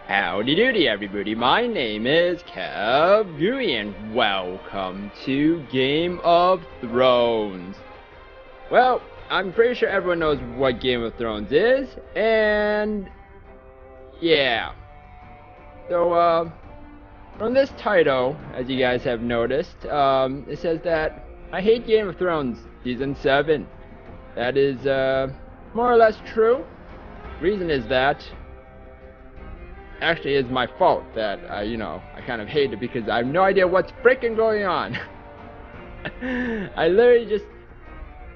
Howdy doody everybody, my name is KevGuuey and welcome to Game of Thrones. Well, I'm pretty sure everyone knows what Game of Thrones is, and yeah. So, from this title, as you guys have noticed, it says that I hate Game of Thrones Season 7. That is, more or less true. Reason is that actually it's my fault that I kind of hate it because I have no idea what's freaking going on. I literally just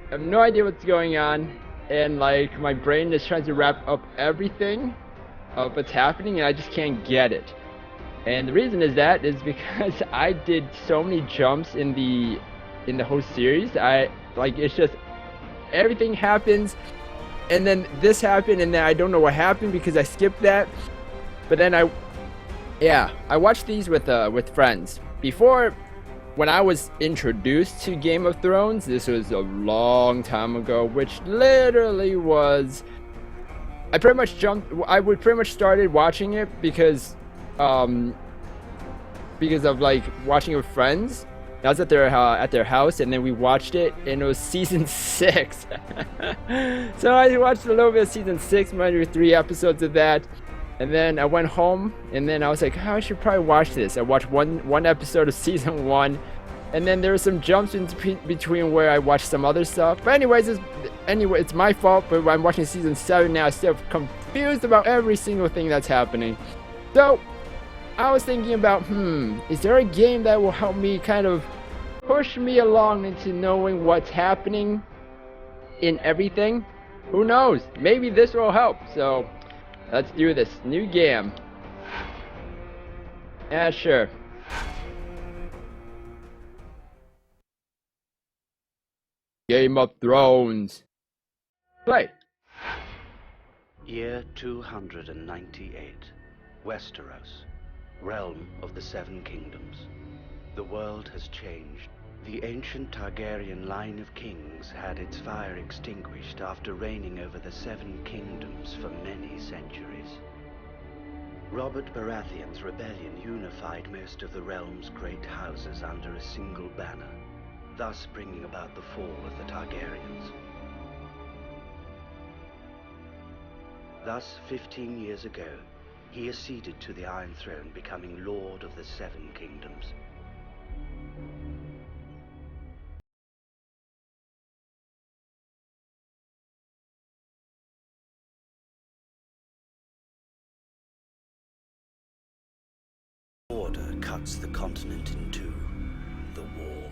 have no idea what's going on, and like my brain is trying to wrap up everything of what's happening, and I just can't get it. And the reason is because I did so many jumps in the whole series. It's just everything happens, and then this happened, and then I don't know what happened because I skipped that. But then I watched these with friends. Before, when I was introduced to Game of Thrones, this was a long time ago, which literally was, I would pretty much started watching it because of like watching it with friends. I was at their house, and then we watched it, and it was season 6. So I watched a little bit of season 6, maybe 3 episodes of that. And then I went home, and then I was like, oh, I should probably watch this. I watched one episode of season 1, and then there were some jumps in between where I watched some other stuff. But anyways, it's my fault, but I'm watching season 7 now. I'm still confused about every single thing that's happening. So, I was thinking about, is there a game that will help me kind of push me along into knowing what's happening in everything? Who knows? Maybe this will help. So, let's do this. New game. Yeah, sure. Game of Thrones. Play. Year 298. Westeros. Realm of the Seven Kingdoms. The world has changed. The ancient Targaryen line of kings had its fire extinguished after reigning over the Seven Kingdoms for many centuries. Robert Baratheon's rebellion unified most of the realm's great houses under a single banner, thus bringing about the fall of the Targaryens. Thus, 15 years ago, he acceded to the Iron Throne, becoming Lord of the Seven Kingdoms. Order cuts the continent in two, the Wall.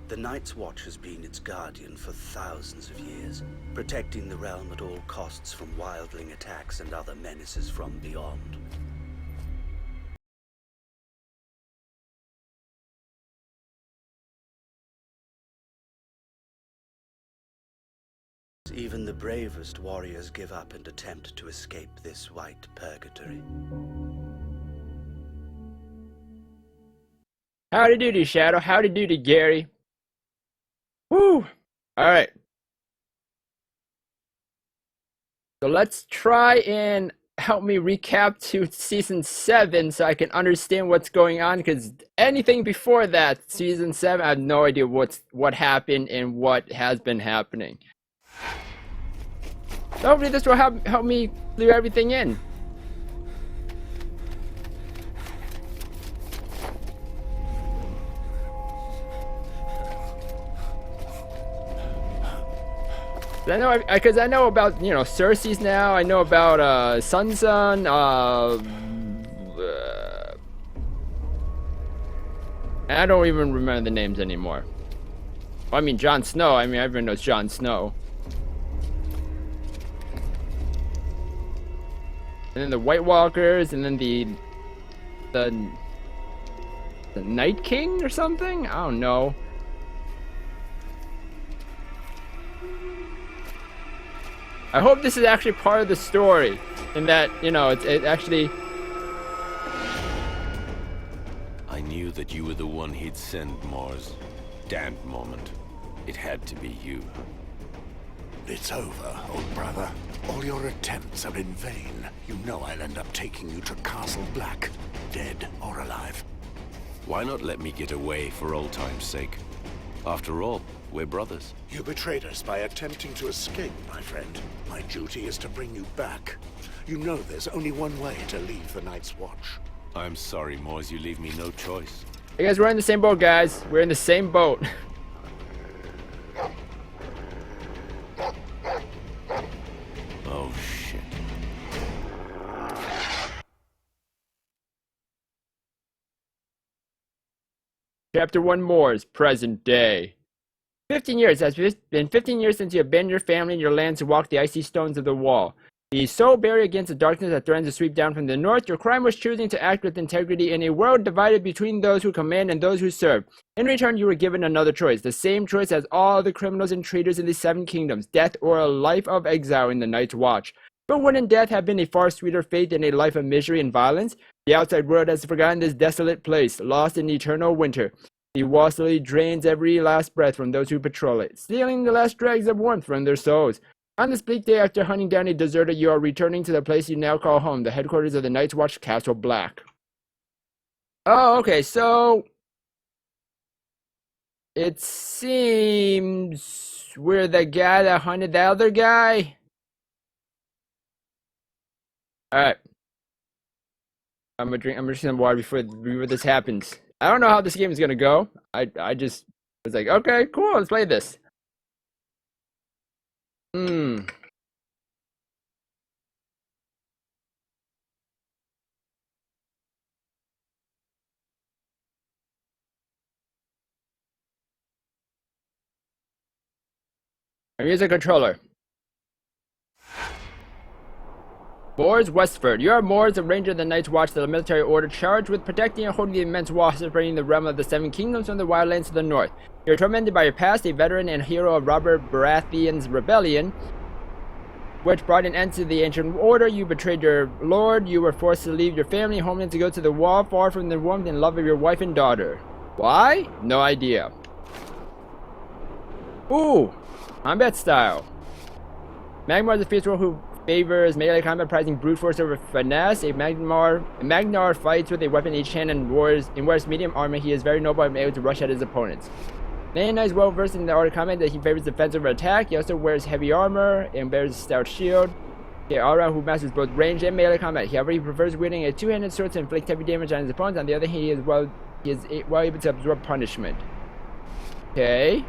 The Night's Watch has been its guardian for thousands of years, protecting the realm at all costs from wildling attacks and other menaces from beyond. Even the bravest warriors give up and attempt to escape this white purgatory. Howdy doody, Shadow. Howdy doody, Gary. Woo! Alright. So let's try and help me recap to season 7 so I can understand what's going on, because anything before that, season 7, I have no idea what happened and what has been happening. So hopefully this will help me clear everything in. Because I know about, Cersei's now. I know about Sansa. I don't even remember the names anymore. Well, I mean, Jon Snow. I mean, everyone knows Jon Snow. And then the White Walkers, and then the Night King or something? I don't know. I hope this is actually part of the story, and that, it actually... I knew that you were the one he'd send, Mars. Damned moment. It had to be you. It's over, old brother. All your attempts are in vain. You know I'll end up taking you to Castle Black, dead or alive. Why not let me get away for old time's sake? After all, we're brothers. You betrayed us by attempting to escape, my friend. My duty is to bring you back. You know there's only one way to leave the Night's Watch. I'm sorry, Mors, you leave me no choice. Hey guys, we're in the same boat, guys. We're in the same boat. Oh, shit. Chapter 1 Moors, present day. 15 years. It has been 15 years since you abandoned your family and your lands to walk the icy stones of the wall. Be so buried against the darkness that threatens to sweep down from the north. Your crime was choosing to act with integrity in a world divided between those who command and those who serve. In return, you were given another choice, the same choice as all the criminals and traitors in the Seven Kingdoms, death or a life of exile in the Night's Watch. But wouldn't death have been a far sweeter fate than a life of misery and violence? The outside world has forgotten this desolate place, lost in eternal winter. The wasteland drains every last breath from those who patrol it, stealing the last dregs of warmth from their souls. On this bleak day, after hunting down a deserter, you are returning to the place you now call home, the headquarters of the Night's Watch, Castle Black. Oh, okay, so it seems we're the guy that hunted the other guy. Alright. I'm gonna drink some water before this happens. I don't know how this game is gonna go. I just was like, okay, cool, let's play this. Here's a controller. Mors Westford. You are Mors, a ranger of the Night's Watch, the military order charged with protecting and holding the immense wall separating the realm of the Seven Kingdoms from the wildlands to the north. You are tormented by your past, a veteran and hero of Robert Baratheon's rebellion, which brought an end to the ancient order. You betrayed your lord. You were forced to leave your family homeland to go to the wall, far from the warmth and love of your wife and daughter. Why? No idea. Ooh, combat style. Magmar is a fierce warrior who favors melee combat, prizing brute force over finesse. Magnar fights with a weapon in each hand and wears medium armor. He is very noble and able to rush at his opponents. Nana is well versed in the art of combat that he favors defense over attack. He also wears heavy armor and bears a stout shield. Aura, who masters both range and melee combat. However, he prefers wielding a two-handed sword to inflict heavy damage on his opponents. On the other hand, he is well able to absorb punishment. Okay.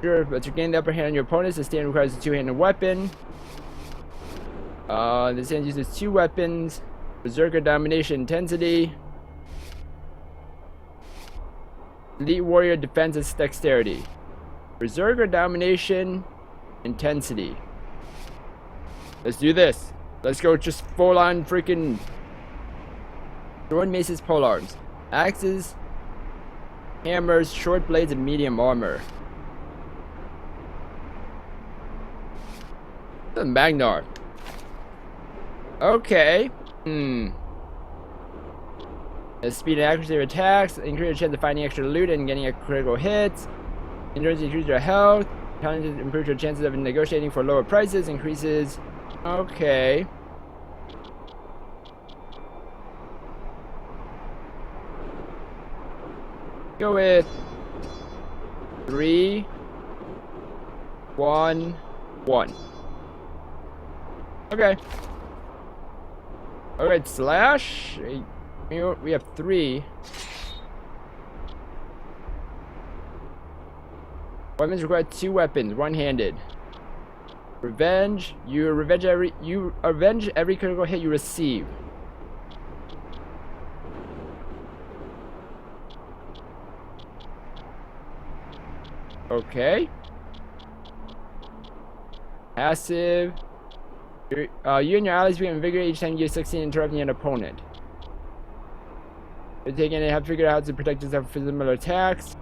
Sure, but to gain the upper hand on your opponents, the stand requires a two-handed weapon. The stand uses two weapons. Berserker Domination Intensity. Elite Warrior Defense and Dexterity. Berserker Domination Intensity. Let's do this. Let's go just full on freaking sword, maces, polearms. Axes, hammers, short blades, and medium armor. The Magnar. Okay. The speed and accuracy of attacks, increase your chance of finding extra loot and getting a critical hit. Endurance increases your health. Challenges improve your chances of negotiating for lower prices. Increases. Okay. Go with 3, 1, 1. Okay. Alright, slash. We have 3. Weapons require 2 weapons, one-handed. Revenge. You avenge every critical hit you receive. Okay. Passive. You and your allies become invigorated each time you succeed in interrupting an opponent. You're taking and have figured out how to protect yourself from similar attacks.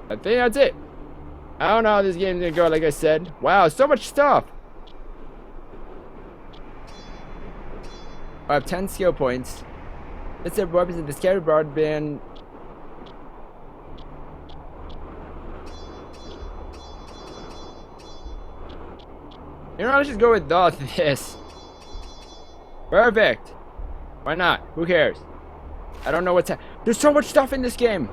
I think that's it. I don't know how this game's gonna go, like I said. Wow, so much stuff! I have 10 skill points. Let's have weapons in the scattered broadband. You know, let's just go with this. Perfect. Why not? Who cares? I don't know what's There's so much stuff in this game.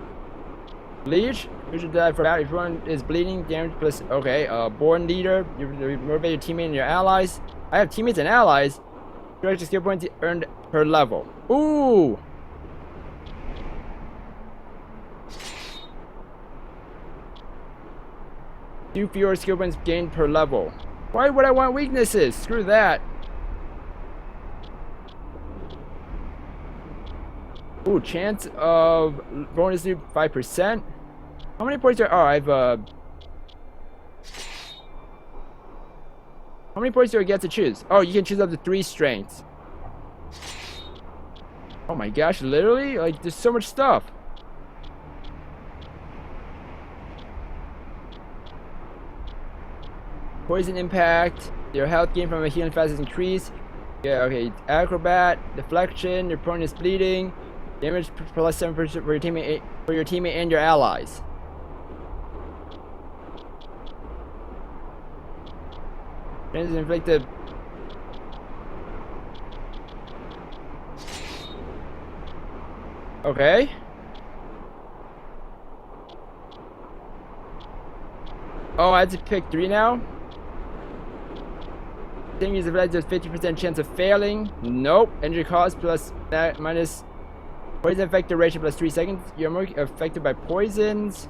Bleach. You should die for that. If everyone is bleeding, damage plus. Okay. Born leader. You motivate your teammate and your allies. I have teammates and allies. Extra skill points earned per level. Ooh. Two fewer skill points gained per level. Why would I want weaknesses? Screw that. Ooh, chance of bonus loop 5%. How many points are? Oh, I've How many points do I get to choose? Oh, you can choose up to 3 strengths. Oh my gosh, literally? Like, there's so much stuff. Poison impact. Your health gain from a healing fast is increased. Yeah, okay. Acrobat, deflection. Your opponent is bleeding. Damage plus 7% for your teammate and your allies. Damage is inflicted. Okay. Oh, I have to pick 3 now. Thing is affected 50% chance of failing. Nope. Injury cost plus that minus poison effect duration plus 3 seconds. You're more affected by poisons.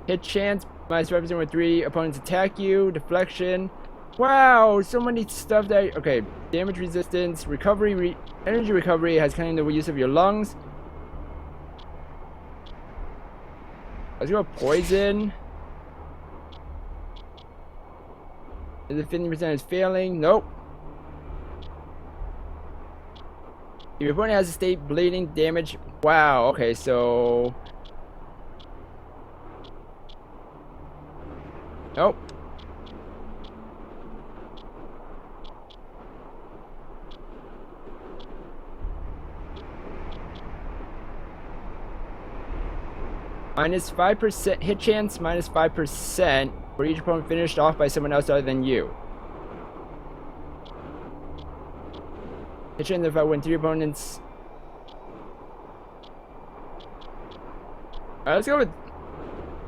Hit chance minus 5% when 3 opponents attack you. Deflection. Wow, so many stuff that. Okay, damage resistance, recovery, energy recovery has kind of the use of your lungs. Let's go poison. Is it 50% is failing? Nope. If your opponent has a state bleeding damage. Wow, okay, so. Nope. Minus 5% hit chance, minus 5% for each opponent finished off by someone else other than you. Hit chance if I win 3 opponents. Alright, let's go with.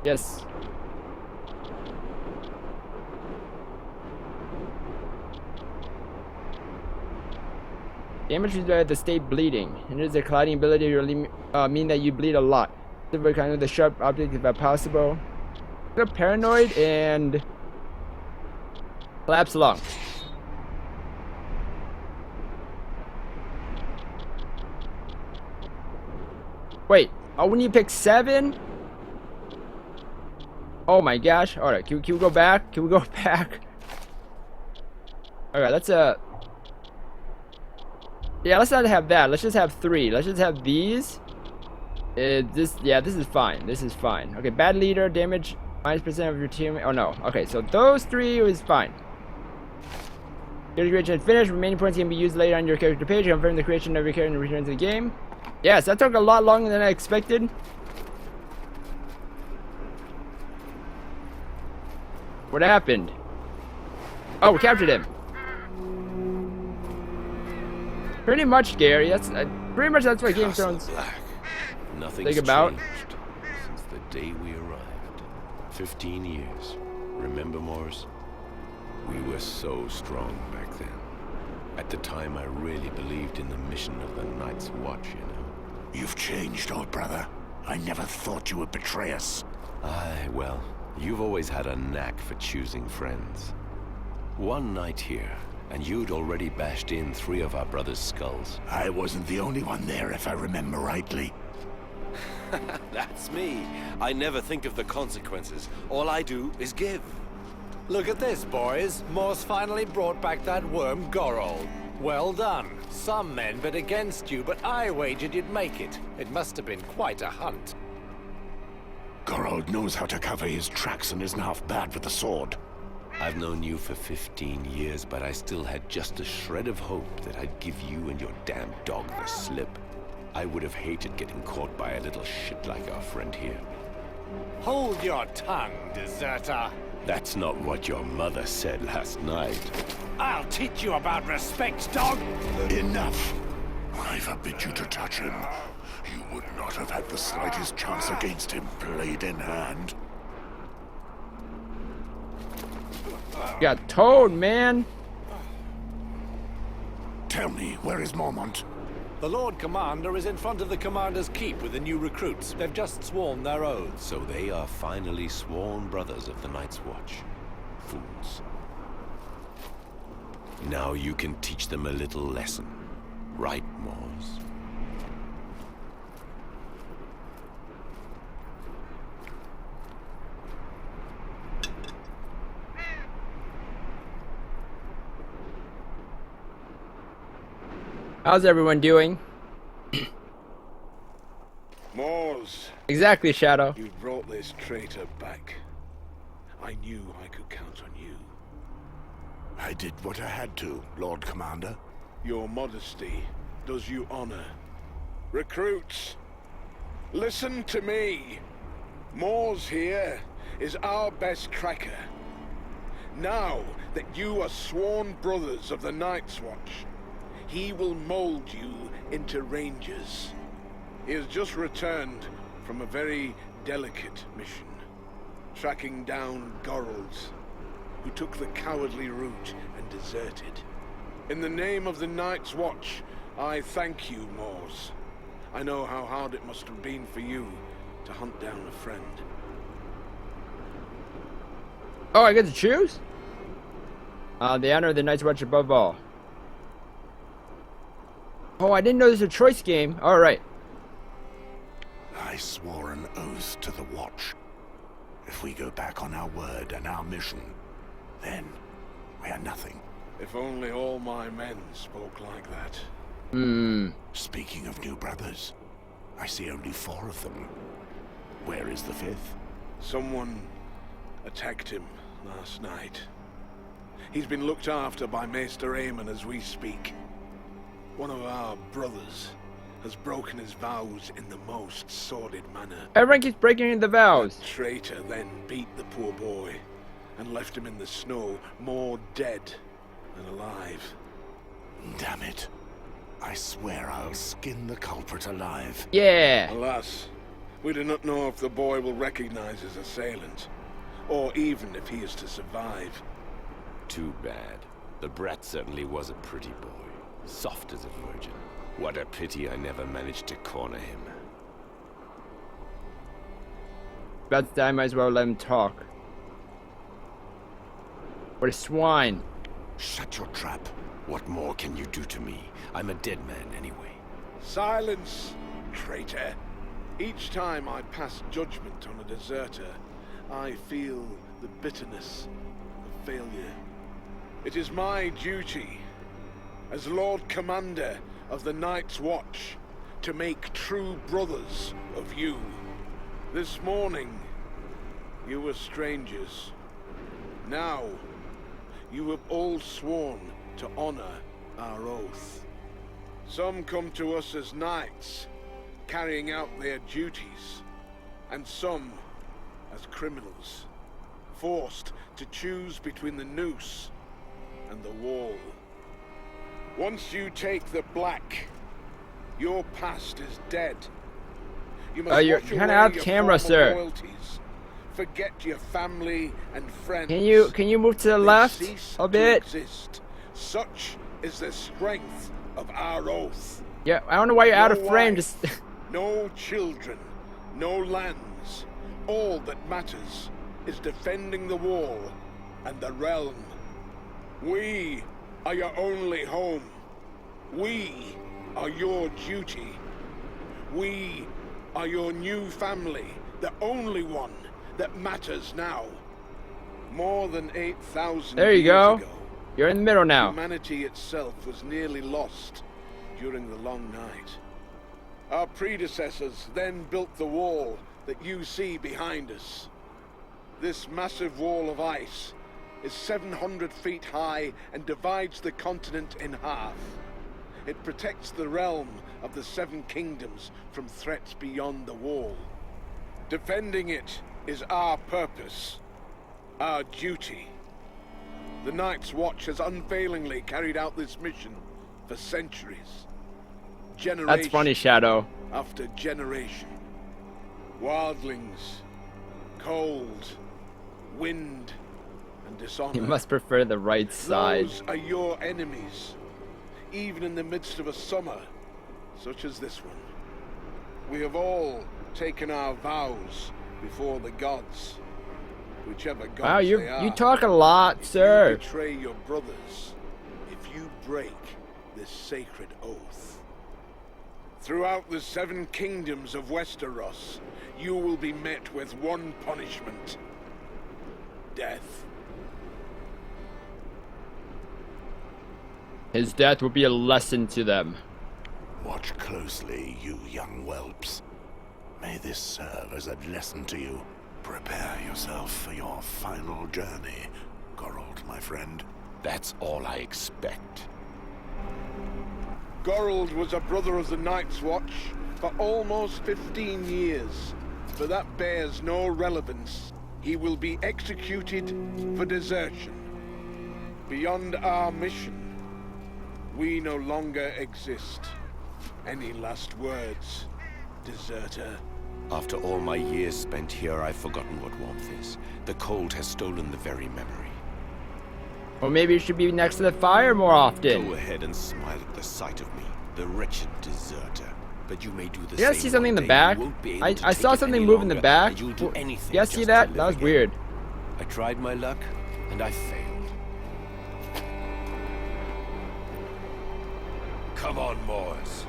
Yes. Damage is the state bleeding. And it is a colliding ability to really mean that you bleed a lot. Kind of the sharp object if possible. Go paranoid and collapse lung. Wait, oh, when you pick 7? Oh my gosh! All right, can we go back? Can we go back? All right, let's yeah, let's not have that. Let's just have 3. Let's just have these. This is fine. This is fine. Okay, bad leader, damage minus % of your team. Oh no. Okay, so those 3 is fine. Character creation finished. Remaining points can be used later on your character page. Confirm the creation of your character and return to the game. Yes, that took a lot longer than I expected. What happened? Oh, we captured him. Pretty much, Gary. That's pretty much that's what Game of Thrones. Nothing's about changed since the day we arrived. 15 years. Remember, Morris? We were so strong back then. At the time, I really believed in the mission of the Night's Watch, you know. You've changed, old brother. I never thought you would betray us. Aye, well, you've always had a knack for choosing friends. One night here, and you'd already bashed in 3 of our brothers' skulls. I wasn't the only one there, if I remember rightly. That's me. I never think of the consequences. All I do is give. Look at this, boys. Morse finally brought back that worm Gorold. Well done. Some men bet against you, but I wagered you'd make it. It must have been quite a hunt. Gorold knows how to cover his tracks and isn't half bad with the sword. I've known you for 15 years, but I still had just a shred of hope that I'd give you and your damn dog the slip. I would have hated getting caught by a little shit like our friend here. Hold your tongue, deserter. That's not what your mother said last night. I'll teach you about respect, dog. Enough! I forbid you to touch him. You would not have had the slightest chance against him, blade in hand. Got towed, man. Tell me, where is Mormont? The Lord Commander is in front of the Commander's Keep with the new recruits. They've just sworn their oaths. So they are finally sworn brothers of the Night's Watch. Fools. Now you can teach them a little lesson. Right, Mors? How's everyone doing? Mors, Exactly, Shadow. you brought this traitor back. I knew I could count on you. I did what I had to, Lord Commander. Your modesty does you honor. Recruits, listen to me. Mors here is our best tracker. Now that you are sworn brothers of the Night's Watch, he will mold you into rangers. He has just returned from a very delicate mission, tracking down Gorals, who took the cowardly route and deserted. In the name of the Night's Watch, I thank you, Mors. I know how hard it must have been for you to hunt down a friend. Oh, I get to choose? The honor of the Night's Watch above all. Oh, I didn't know this was a choice game. Alright. I swore an oath to the Watch. If we go back on our word and our mission, then we are nothing. If only all my men spoke like that. Speaking of new brothers, I see only 4 of them. Where is the 5th? Someone attacked him last night. He's been looked after by Maester Aemon as we speak. One of our brothers has broken his vows in the most sordid manner. Everyone keeps breaking the vows. The traitor then beat the poor boy and left him in the snow, more dead than alive. Damn it. I swear I'll skin the culprit alive. Yeah. Alas, we do not know if the boy will recognize his assailant, or even if he is to survive. Too bad. The brat certainly was a pretty boy. Soft as a virgin. What a pity I never managed to corner him. About to die, might as well let him talk. What a swine. Shut your trap. What more can you do to me? I'm a dead man anyway. Silence, traitor. Each time I pass judgment on a deserter, I feel the bitterness of failure. It is my duty, as Lord Commander of the Night's Watch, to make true brothers of you. This morning, you were strangers. Now, you have all sworn to honor our oath. Some come to us as knights, carrying out their duties, and some as criminals, forced to choose between the noose and the wall. Once you take the black, your past is dead. You must You're wash kind of away out of your camera, former sir. loyalties, forget your family and friends. Can you move to the They left cease a to bit? exist. Such is the strength of our oath. Yeah, I don't know why you're out No of frame. wife, Just no children, no lands. All that matters is defending the wall and the realm. We are your only home. We are your duty. We are your new family, the only one that matters now. More than 8,000 there you years go. ago, You're in the middle now. humanity itself was nearly lost during the long night. Our predecessors then built the wall that you see behind us. This massive wall of ice is 700 feet high and divides the continent in half. It protects the realm of the Seven Kingdoms from threats beyond the wall. Defending it is our purpose, our duty. The Night's Watch has unfailingly carried out this mission for centuries. Generation That's funny, Shadow. after generation. Wildlings, cold, wind, and dishonor. You must prefer the right side. Those are your enemies, even in the midst of a summer such as this one. We have all taken our vows before the gods, whichever gods Wow, they are. you talk a lot, sir. If you betray your brothers, if you break this sacred oath. Throughout the Seven Kingdoms of Westeros, you will be met with one punishment: death. His death will be a lesson to them. Watch closely, you young whelps. May this serve as a lesson to you. Prepare yourself for your final journey, Geralt, my friend. That's all I expect. Geralt was a brother of the Night's Watch for almost 15 years, but that bears no relevance. He will be executed for desertion. Beyond our mission, we no longer exist. Any last words, deserter? After all my years spent here, I've forgotten what warmth is. The cold has stolen the very memory. Or maybe you should be next to the fire more often. Go ahead and smile at the sight of me, the wretched deserter. But you may do the Did I same see something in one the day. back? You won't be able I to saw take it something any move in the longer, back. and you'll do anything You guys see just that? to That live was again. weird. I tried my luck, and I failed. Come on, Moors,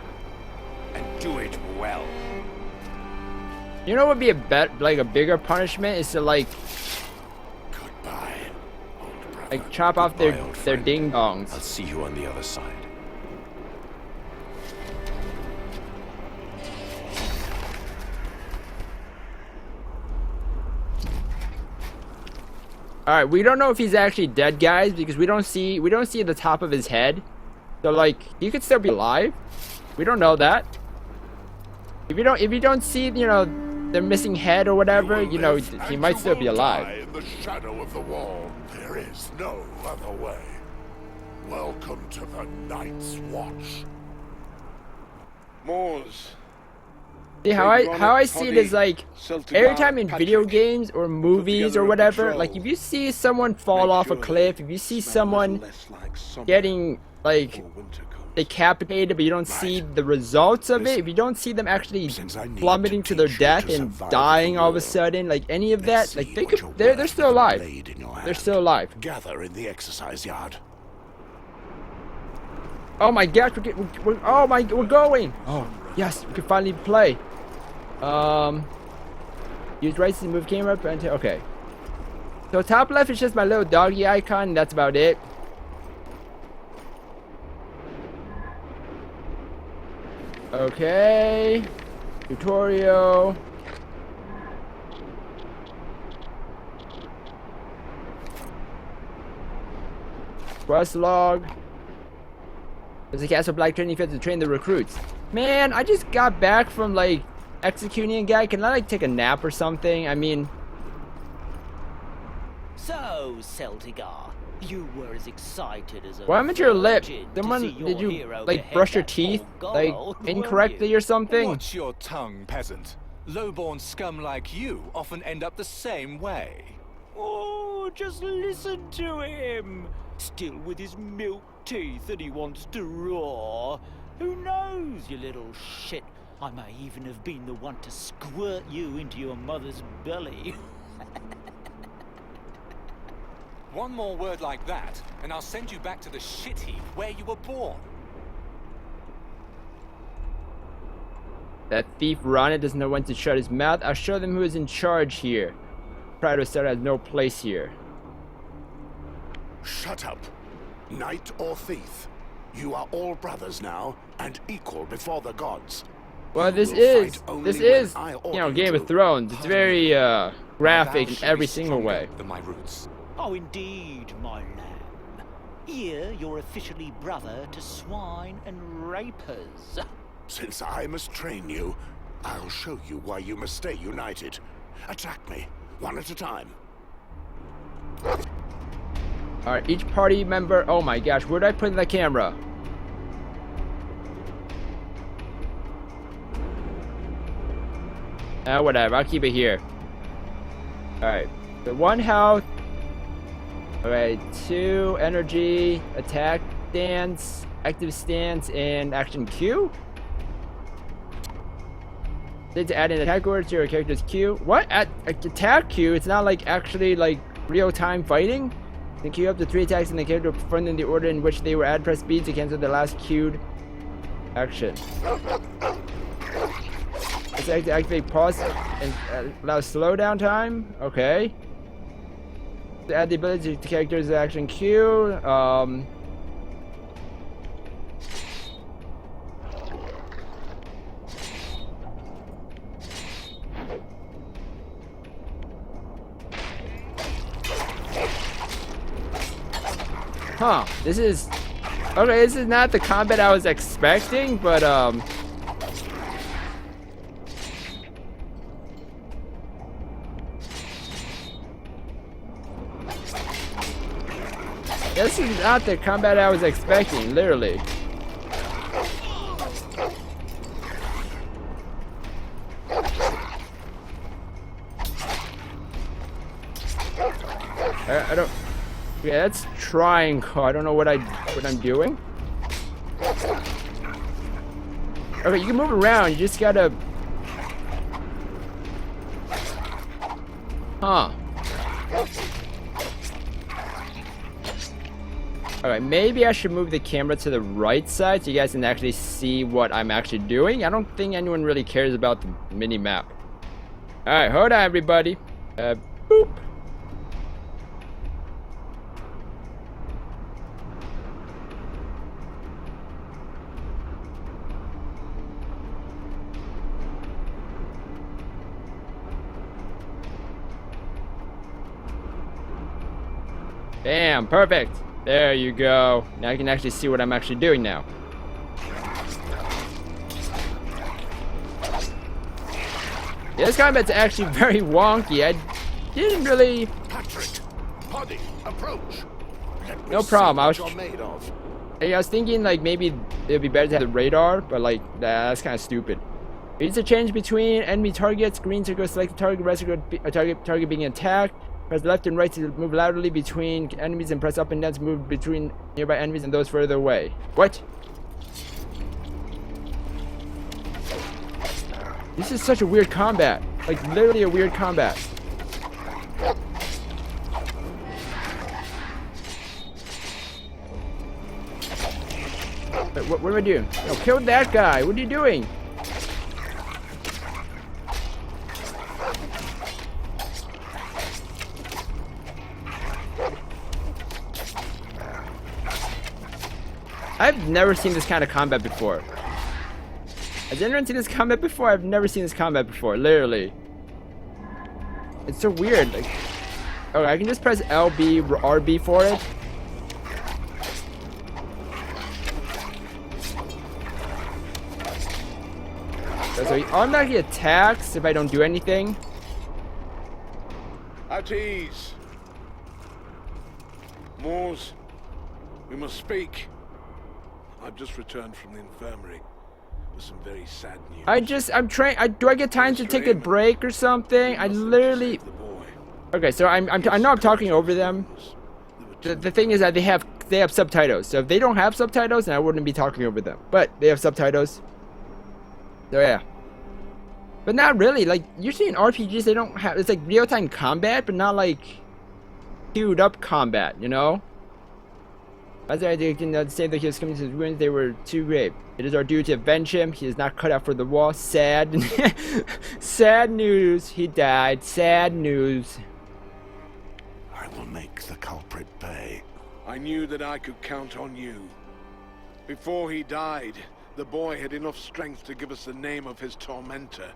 and do it well. You know what would be a bigger punishment is to like Goodbye, old brother. chop off Goodbye, their old friend. ding dongs. I'll see you on the other side. All right, we don't know if he's actually dead, guys, because we don't see the top of his head. So like, he could still be alive. We don't know that. If you don't see, you know, the missing head or whatever, you know, he might still be alive. Die in the shadow of the wall. There is no other way. Welcome to the Night's Watch. Moors. See how I see it is like every time in video games or movies or whatever, like if you see someone fall off a cliff, if you see someone getting like decapitated but you don't see the results of it, if you don't see them actually plummeting to their death and dying all of a sudden, like any of that, like they're still alive. They're still alive. Gather in the exercise yard. Oh my gosh, we're going. Oh yes, we can finally play. Use right to move camera up until okay. So top left is just my little doggy icon. That's about it. Okay. Tutorial. Quest log. There's a Castle Black training field to train the recruits. Man, I just got back from like executing a guy. Can I like take a nap or something? I mean, So, Celtigar, you were as excited as a why haven't your lip? virgin to Someone, see your did you hero like behead brush your that teeth poor like girl, weren't incorrectly you? or something? Watch your tongue, peasant. Low-born scum like you often end up the same way. Oh, just listen to him. Still with his milk teeth and he wants to roar. Who knows, you little shit? I may even have been the one to squirt you into your mother's belly. One more word like that, and I'll send you back to the shit heap where you were born. That thief Rana doesn't know when to shut his mouth. I'll show them who is in charge here. Pride of Sarah has no place here. Shut up. Knight or thief. You are all brothers now, and equal before the gods. Well, You this will is fight only you when I know, order you Game of to. Thrones. It's very graphic Thou in shalt every be single stronger way. than my roots. Oh, indeed, my lamb. Here, you're officially brother to swine and rapers. Since I must train you, I'll show you why you must stay united. Attack me, one at a time. Alright, each party member... Oh my gosh, where did I put the camera? Whatever, I'll keep it here. Alright, so 1 health. Alright, 2 energy, attack stance, active stance, and action Q. Need to add an attack order to your character's Q. What? Attack Q? It's not like actually like real-time fighting? You can queue up to 3 attacks in the character performed in the order in which they were added. Press B to cancel the last queued action. Let's activate pause and allow slowdown time. Okay. To add the ability to character's action queue. Huh, this is... Okay, this is not the combat I was expecting, but, this is not the combat I was expecting, literally. I don't... Yeah, that's triangle. I don't know what I'm doing. Okay, you can move around. You just gotta. Huh. Alright, maybe I should move the camera to the right side so you guys can actually see what I'm actually doing. I don't think anyone really cares about the mini map. Alright, hold on, everybody. Boop. Bam, perfect. There you go. Now I can actually see what I'm actually doing now. Yeah, this combat's actually very wonky. I didn't really... Patrick, Poddy, approach. No problem. I was thinking like maybe it'd be better to have the radar, but like that's kind of stupid. It needs to change between enemy targets. Green to go select the target, red to go target being attacked. Press left and right to move laterally between enemies, and press up and down to move between nearby enemies and those further away. What? This is such a weird combat. Like, literally a weird combat. Wait, what am I doing? No, kill that guy. What are you doing? I've never seen this kind of combat before. Has anyone seen this combat before? I've never seen this combat before, literally. It's so weird. Like, okay, I can just press LB, RB for it. So he automatically attacks if I don't do anything. At ease. Moors, we must speak. I've just returned from the infirmary with some very sad news. I'm trying. Do I get time to take a break or something? I literally. Okay, so I know I'm talking over them. The thing is that they have subtitles. So if they don't have subtitles, then I wouldn't be talking over them. But they have subtitles. So yeah. But not really. Like usually in RPGs, they don't have. It's like real-time combat, but not like queued up combat. You know. As I can say that he was coming to his ruins, they were too great. It is our duty to avenge him. He is not cut out for the wall. Sad. Sad news. He died. Sad news. I will make the culprit pay. I knew that I could count on you. Before he died, the boy had enough strength to give us the name of his tormentor.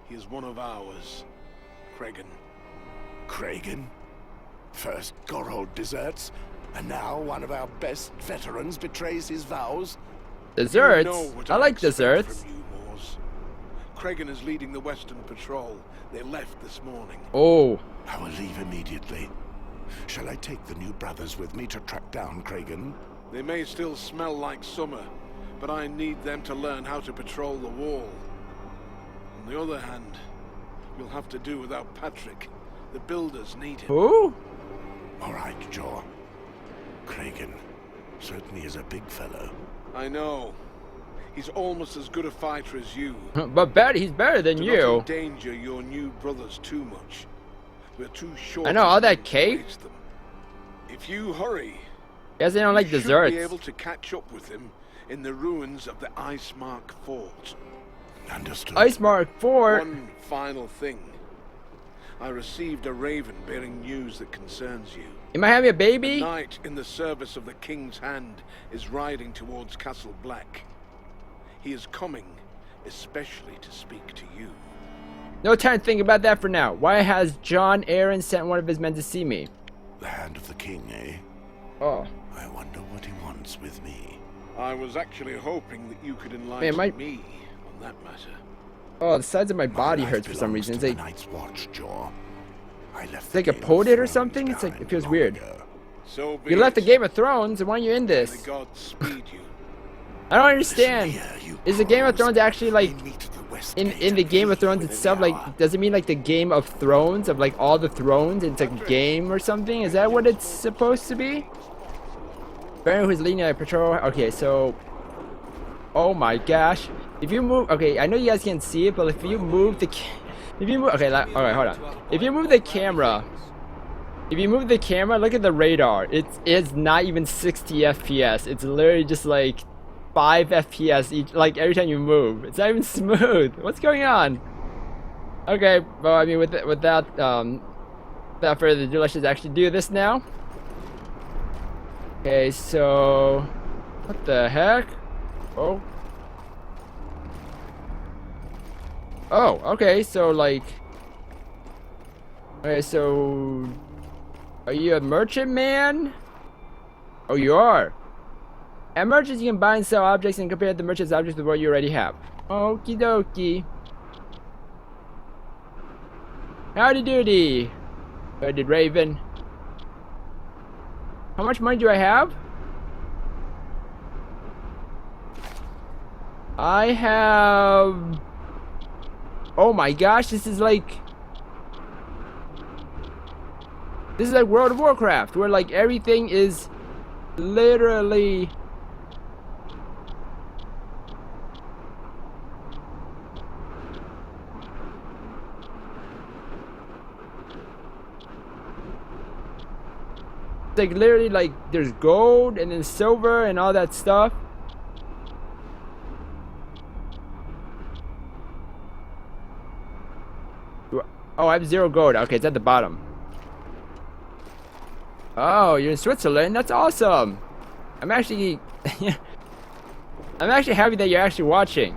He is one of ours. Kragan. Kragan? First Gorold deserts, And now one of our best veterans betrays his vows? Desserts? You know what I like expect desserts. from you, Moors. Cregan is leading the Western Patrol. They left this morning. Oh. I will leave immediately. Shall I take the new brothers with me to track down Cregan? They may still smell like summer, but I need them to learn how to patrol the wall. On the other hand, you'll have to do without Patrick. The builders need him. Who? All right, Jaw. Cregan certainly is a big fellow. I know. He's almost as good a fighter as you. But he's better than Do you. not endanger your new brothers too much. We're too short. I know, all that to cake. reach them. If you hurry, Guess they don't like you desserts. should be able to catch up with him in the ruins of the Icemark Fort. Understood. Icemark 4. One final thing. I received a raven bearing news that concerns you. Am I having a A baby? knight in the service of the King's Hand is riding towards Castle Black. He is coming, especially to speak to you. No time to think about that for now. Why has John Aaron sent one of his men to see me? The hand of the king, eh? Oh. I wonder what he wants with me. I was actually hoping that you could enlighten my- me on that matter. Oh, the sides of my body life hurts for some belongs reason. It's to like, the Night's Watch, Jaw. I left it's like the a Game of poet or Thrones something. It's like, it behind feels long weird. ago. So be You left the it. Game of Thrones, and why are you in May this? the gods speed you. I don't understand. Listen here, you Is the Game of crows. Thrones actually like We meet at the West in Gate the and Game of leave Thrones within itself? the Like, hour. does it mean like the Game of Thrones of like all the thrones? It's like a game or something. Is that what it's supposed to be? Baron who's leading a patrol. Okay, so. Oh my gosh! If you move, okay, I know you guys can't see it, but if you move the, if you move, okay, alright, hold on. If you move the camera, look at the radar. It's not even 60 FPS. It's literally just like 5 FPS each, like every time you move. It's not even smooth. What's going on? Okay, well, I mean, without without further ado, let's just actually do this now. Okay, so what the heck? Oh. Oh, okay, so like. Okay, so. Are you a merchant man? Oh, you are. At merchants, you can buy and sell objects and compare the merchant's objects with what you already have. Okie dokie. Howdy doody. I did Raven. How much money do I have? I have. Oh my gosh, this is like World of Warcraft, where like everything is literally. It's like literally like there's gold and then silver and all that stuff. Oh, I have 0 gold. Okay, it's at the bottom. Oh, you're in Switzerland? That's awesome. I'm actually I'm actually happy that you're actually watching.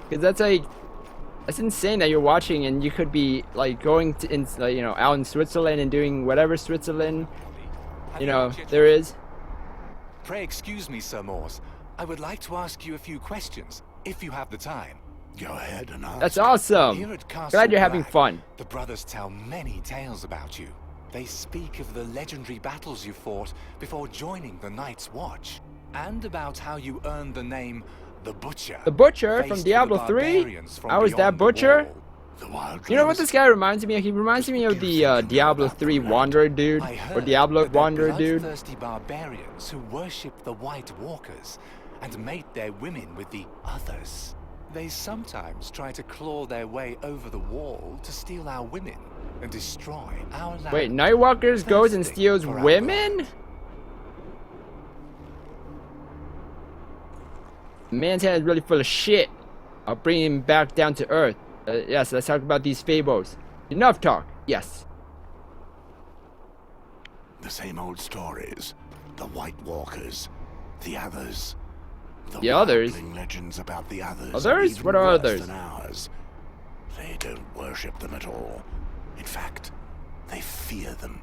Cause that's like that's insane that you're watching and you could be like going to you know, out in Switzerland and doing whatever Switzerland, you know, there is. Pray excuse me, Sir Morse. I would like to ask you a few questions, if you have the time. Go ahead and ask. That's awesome. Here at Castle Glad you're having Black, fun. The brothers tell many tales about you. They speak of the legendary battles you fought before joining the Night's Watch, and about how you earned the name The Butcher. The Butcher from faced Diablo the 3? barbarians from I was that beyond the Butcher? wall. The wild You know what rose. this guy reminds me of? He reminds me of the Diablo 3 Wanderer dude, I or heard Diablo that they're Wanderer dude. bloodthirsty barbarians who worship the White Walkers and mate their women with the others. They sometimes try to claw their way over the wall to steal our women and destroy our land. Wait, Nightwalkers goes and Thirsty steals for our women? blood. Man's head is really full of shit. I'll bring him back down to earth. Yes, let's talk about these fables. Enough talk. Yes. The same old stories. The White Walkers. The others. The others? wildling legends about the others. Others? even What are worse others? Than ours. They don't worship them at all. In fact, they fear them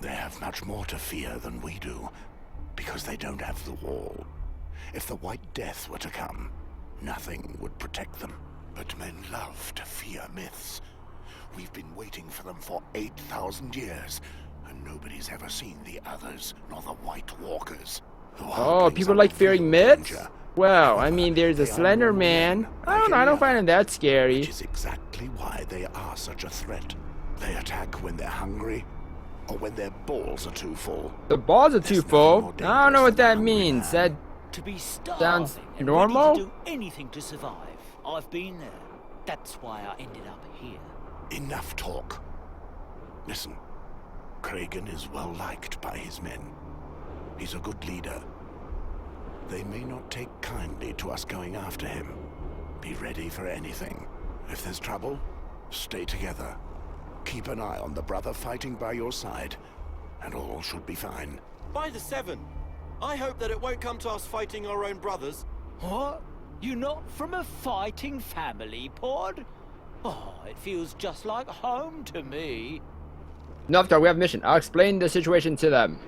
They have much more to fear than we do, because they don't have the wall. If the White Death were to come, nothing would protect them. But men love to fear myths. We've been waiting for them for 8,000 years, and nobody's ever seen the others, nor the White Walkers. Oh, people like fearing myths? Well, I mean, there's a Slender Man. I don't find him that scary. Which is exactly why they are such a threat. They attack when they're hungry, or when their balls are too full. The balls are too full? I don't know what that means. That To be starving sounds and normal? ready to do anything to survive. I've been there. That's why I ended up here. Enough talk. Listen, Kragan is well liked by his men. He's a good leader. They may not take kindly to us going after him. Be ready for anything. If there's trouble, stay together. Keep an eye on the brother fighting by your side, and all should be fine. By the Seven, I hope that it won't come to us fighting our own brothers. What? You're not from a fighting family, Pod? Oh, it feels just like home to me. Enough talk, we have a mission. I'll explain the situation to them.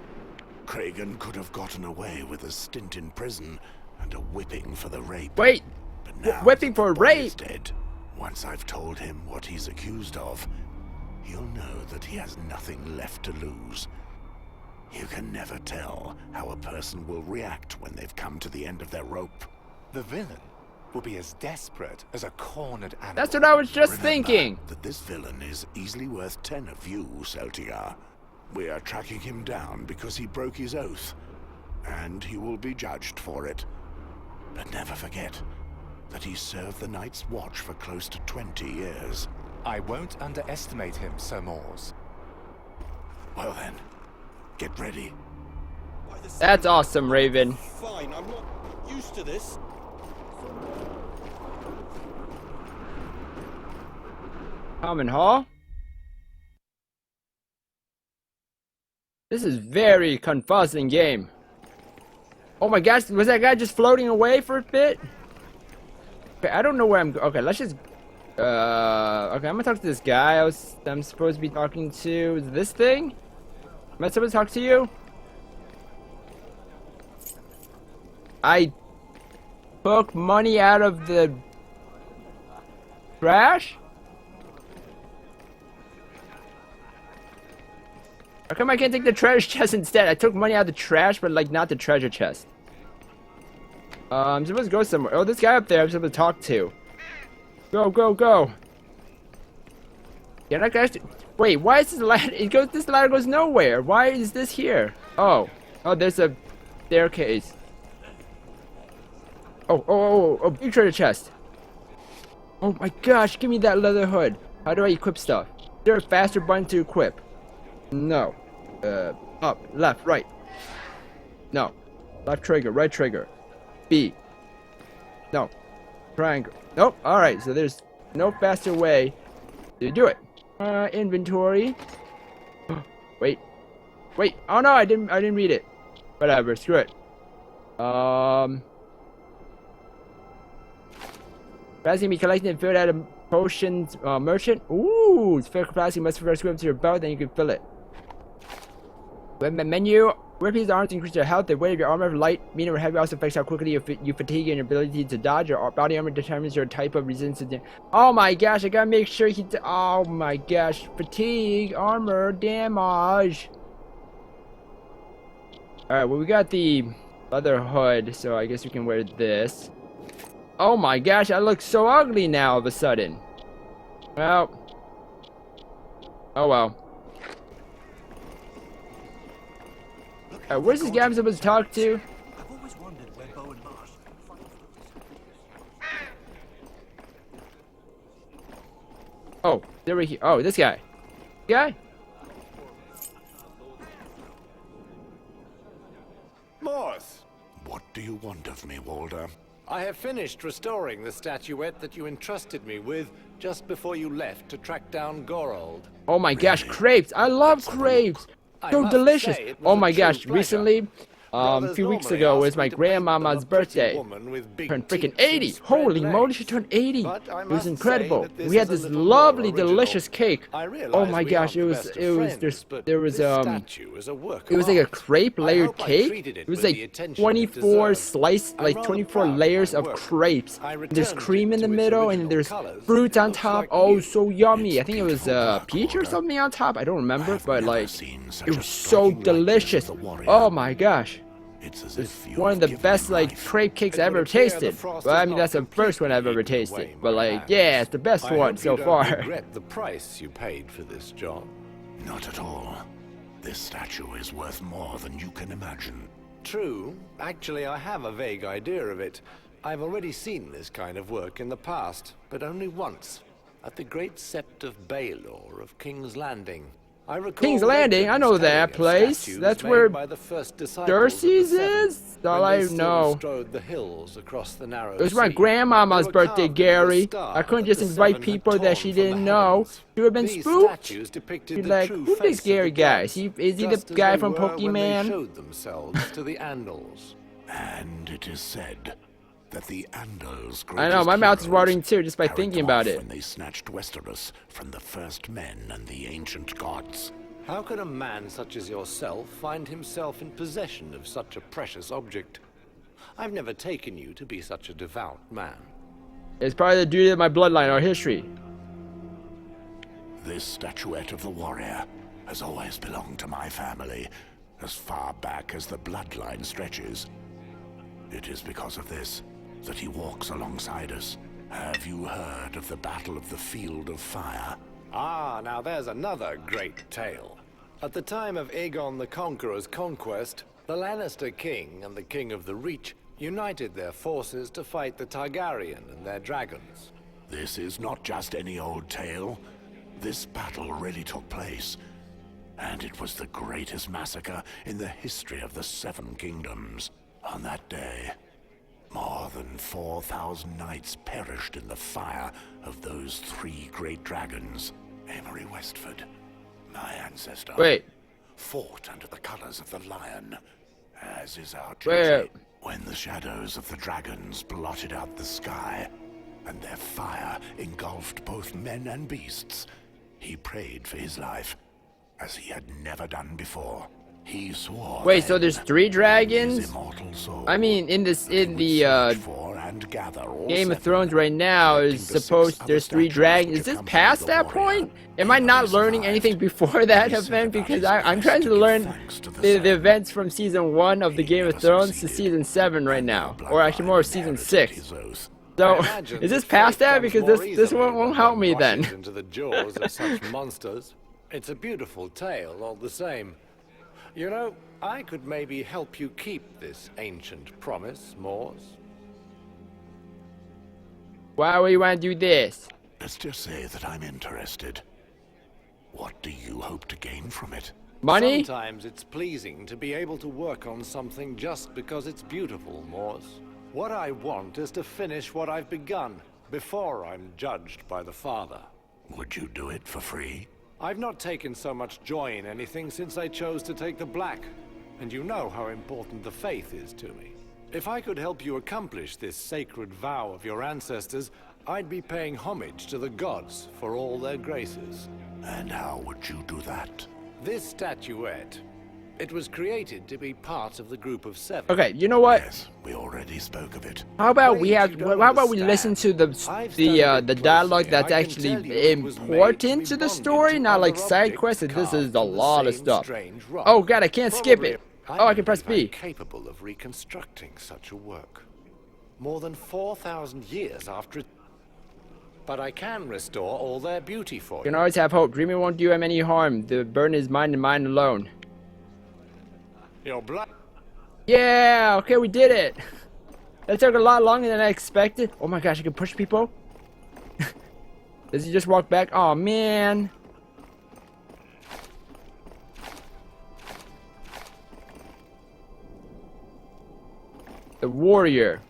Kragan could have gotten away with a stint in prison and a whipping for the rape. Wait! But now Whipping for the boy is rape? dead. Once I've told him what he's accused of, he'll know that he has nothing left to lose. You can never tell how a person will react when they've come to the end of their rope. The villain will be as desperate as a cornered animal. That's what I was just Remember thinking. that this villain is easily worth 10 of you, Celtigar. We are tracking him down because he broke his oath, and he will be judged for it. But never forget that he served the Night's Watch for close to 20 years. I won't underestimate him, Sir Mors. Well then, get ready. By the That's Seven, awesome, Raven. Fine, I'm not used to this. Common Hall? This is very confusing game. Oh my gosh, was that guy just floating away for a bit? Okay, I don't know where I'm okay, let's just okay, I'm gonna talk to this guy I'm supposed to be talking to. Is this thing? Am I supposed to talk to you? I took money out of the trash? How come I can't take the treasure chest instead? I took money out of the trash, but like not the treasure chest. I'm supposed to go somewhere. Oh, this guy up there I'm supposed to talk to. Go, go, go. Yeah, that guy's... Wait, why is this ladder... This ladder goes nowhere. Why is this here? Oh. Oh, there's a staircase. Oh, big treasure chest. Oh my gosh, give me that leather hood. How do I equip stuff? Is there a faster button to equip? No. Up, left, right. No. Left trigger, right trigger. B. No. Triangle. Nope. Alright, so there's no faster way to do it. Inventory. Wait. Wait. Oh no, I didn't read it. Whatever, screw it. Crafting be collected and filled out of potions merchant. Ooh, spare capacity must first equip to your belt, then you can fill it. Weapon menu. Weapons arms increase your health. The weight of your armor, light, medium, or heavy, also affects how quickly you fatigue and your ability to dodge. Your body armor determines your type of resistance to oh my gosh, I gotta make sure oh my gosh. Fatigue, armor, damage. Alright, well we got the leather hood, so I guess we can wear this. Oh my gosh, I look so ugly now all of a sudden. Well. Oh well. Where's this guy I'm supposed to talk to? I've always wondered where Bo and Mars Oh, there we go. Oh, this guy. Guy? Mors! What do you want of me, Walder? I have finished restoring the statuette that you entrusted me with just before you left to track down Gorold. Oh my gosh, crepes! I love crepes! I So must delicious! say it was Oh a my true gosh, pleasure. recently A few weeks ago was my grandmama's birthday. Turned freaking 80. Holy moly, she turned 80. It was incredible. We had this lovely, delicious cake. Oh my gosh, it was like a crepe layered cake. It was like 24 slice, like 24 layers of crepes. There's cream in the middle and there's fruit on top. Oh, so yummy. I think it was peach or something on top. I don't remember, but like it was so delicious. Oh my gosh. It's one of the best like crepe cakes I ever tasted. Well, I mean that's the first one I've ever tasted. But like, yeah, it's the best one so far. I regret the price you paid for this job. Not at all. This statue is worth more than you can imagine. True. Actually, I have a vague idea of it. I've already seen this kind of work in the past, but only once, at the Great Sept of Baelor of King's Landing. I recall King's Landing, I know that place. That's where Cersei's is? That's all I know. It was my grandmama's birthday, Gary. I couldn't just invite people that she didn't know. She would have been spooked. She'd be like, who's this Gary guy? Is he the guy from Pokemon? And it is said that the Andals' I know, my mouth is watering too just by thinking about it. When they snatched Westeros from the first men and the ancient gods. How could a man such as yourself find himself in possession of such a precious object? I've never taken you to be such a devout man. It's probably the duty of my bloodline or history. This statuette of the warrior has always belonged to my family, as far back as the bloodline stretches. It is because of this that he walks alongside us. Have you heard of the Battle of the Field of Fire? Ah, now there's another great tale. At the time of Aegon the Conqueror's conquest, the Lannister king and the King of the Reach united their forces to fight the Targaryen and their dragons. This is not just any old tale. This battle really took place, and it was the greatest massacre in the history of the Seven Kingdoms. On that day, more than 4,000 knights perished in the fire of those three great dragons. Amory Westford, my ancestor, fought under the colors of the lion, as is our treaty. When the shadows of the dragons blotted out the sky, and their fire engulfed both men and beasts, he prayed for his life, as he had never done before. He swore. Wait, so there's 3 dragons? I mean, in the Game of Thrones right now is supposed there's 3 dragons. Is this past that point? Am I not learning anything before that event? Because I'm trying to learn the events from season 1 of the Game of Thrones to season 7 right now, or actually more season 6. So is this past that? Because this won't help me then. Into the jaws of such monsters. It's a beautiful tale, all the same. You know, I could maybe help you keep this ancient promise, Moors. Why would you want to do this? Let's just say that I'm interested. What do you hope to gain from it? Money? Sometimes it's pleasing to be able to work on something just because it's beautiful, Moors. What I want is to finish what I've begun, before I'm judged by the Father. Would you do it for free? I've not taken so much joy in anything since I chose to take the Black, and you know how important the faith is to me. If I could help you accomplish this sacred vow of your ancestors, I'd be paying homage to the gods for all their graces. And how would you do that? This statuette, it was created to be part of the group of 7. Okay, you know what? Yes, we already spoke of it. How about we listen to the dialogue that's actually important to the story, not like side quests. This is a lot of stuff. Oh god, I can't skip it. Oh, I can press B. Capable of reconstructing such a work. More than 4,000 years after it. But I can restore all their beauty for you. You can always have hope. Dreaming won't do him any harm. The burden is mine and mine alone. Your blood. Yeah, okay, we did it. That took a lot longer than I expected. Oh my gosh, I can push people. Does he just walk back? Oh man. The warrior.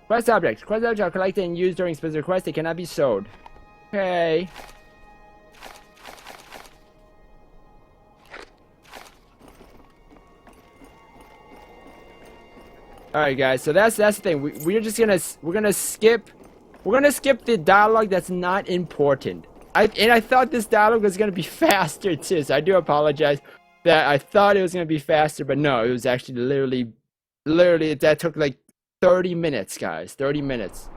Quest objects. Quest objects are collected and used during specific quests. They cannot be sold. Okay. All right, guys. So that's the thing. We're gonna skip the dialogue that's not important. I thought this dialogue was gonna be faster too. So I do apologize that I thought it was gonna be faster, but no, it was actually literally that took like 30 minutes, guys. 30 minutes.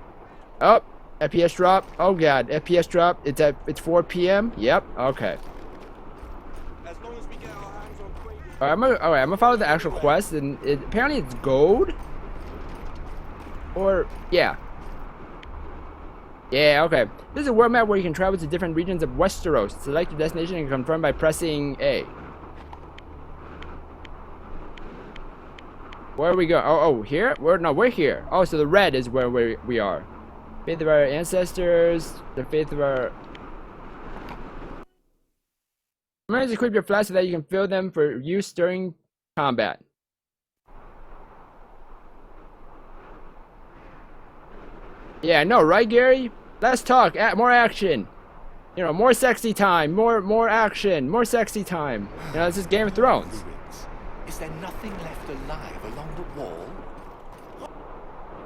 Oh, FPS drop. Oh god, FPS drop. It's 4 p.m. Yep. Okay. As long as we get our hands on Kragan. Alright, I'm gonna follow the actual quest, and apparently it's gold. Or yeah. Yeah, okay. This is a world map where you can travel to different regions of Westeros. Select your destination and confirm by pressing A. Where are we going? Oh, here? We're here. Oh, so the red is where we are. Faith of our ancestors. The faith of our... Remember to equip your flask so that you can fill them for use during combat. Yeah, I know, right, Gary? Let's talk. More action. You know, more sexy time. More action. More sexy time. You know, this is Game of Thrones. Ruins. Is there nothing left alive along the wall?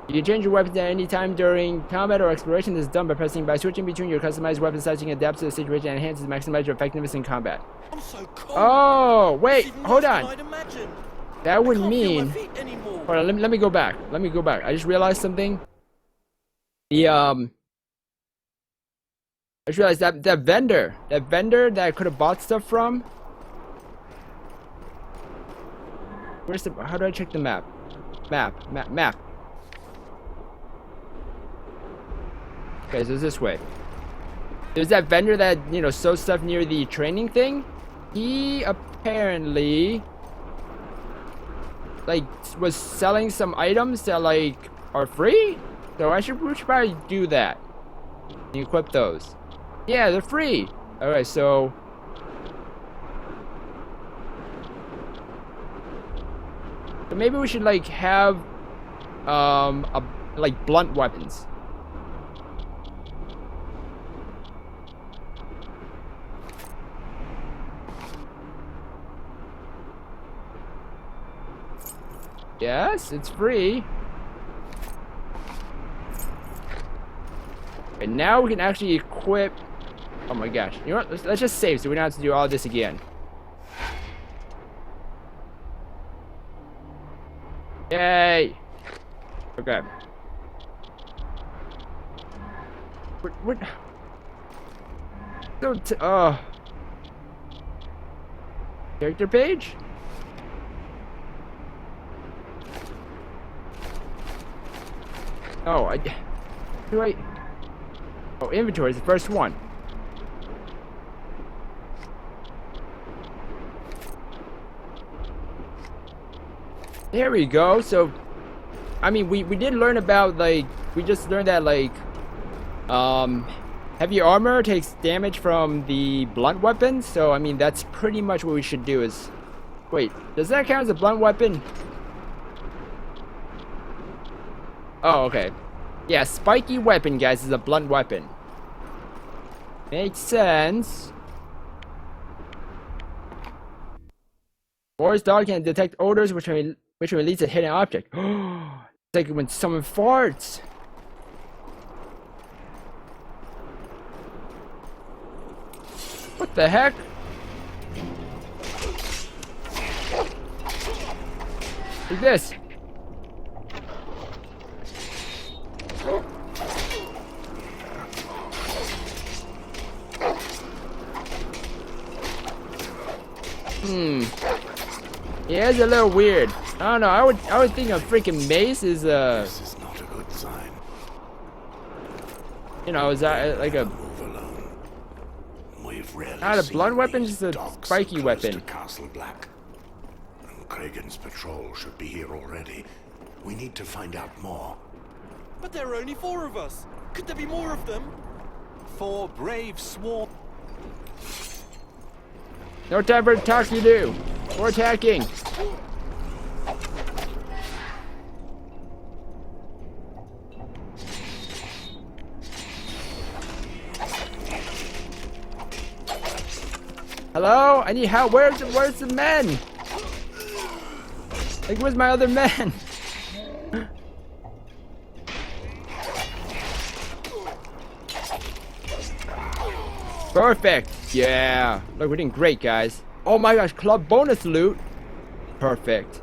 You can change your weapons at any time during combat or exploration. This is done by switching between your customized weapon styles. You can adapt to the situation and enhance and maximize your effectiveness in combat. I'm so cold. Oh, wait, hold on. I'd imagine. That would I can't feel my mean... feet anymore. Hold on, let me go back. Let me go back. I just realized something. I just realized that vendor that I could have bought stuff from. Where's the? How do I check the map? Map. Okay, so it's this way. There's that vendor that, you know, sells stuff near the training thing. He apparently like was selling some items that like are free. So we should probably do that. You equip those. Yeah, they're free. Alright, so maybe we should like have like blunt weapons. Yes, it's free. And now we can actually equip... Oh my gosh. You know what? Let's just save so we don't have to do all this again. Yay! Okay. What? Character page? Oh, Oh, inventory is the first one. There we go. So, I mean, we did learn about, like, we just learned that, like, heavy armor takes damage from the blunt weapons. So, I mean, that's pretty much what we should do is... Wait, does that count as a blunt weapon? Oh, okay. Yeah, spiky weapon, guys, is a blunt weapon. Makes sense. Morris dog can detect odors which may release a hidden object. It's like when someone farts. What the heck? What's this? Yeah, it's a little weird. I don't know. I would think a freaking mace is This is not a good sign. You know, is that like a... Move alone. We've rarely Not a seen blunt weapon, these just a dogs spiky close weapon. to Castle Black. And Kragan's patrol should be here already. We need to find out more. But there are only 4 of us. Could there be more of them? 4 brave swarm. No time for talk, you do. We're attacking. Hello? I need help. Where's the men? Like, where's my other men? Perfect. Yeah. Look, we're doing great, guys. Oh my gosh, club bonus loot. Perfect.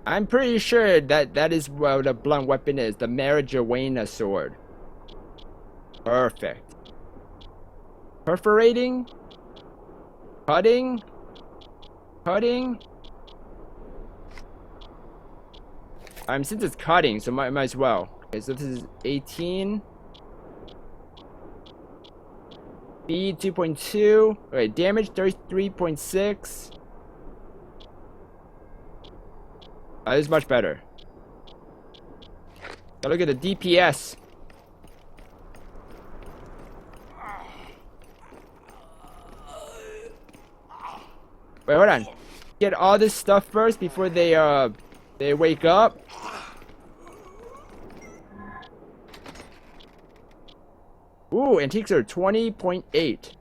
I'm pretty sure that is what a blunt weapon is. The marijuana sword. Perfect. Perforating. Cutting. Cutting. Since it's cutting, so might as well. Okay, so this is 18. Speed 2.2. Okay, damage 33.6. This is much better. Now look at the DPS. Wait, hold on. Get all this stuff first before they wake up. Ooh, antiques are 20.8.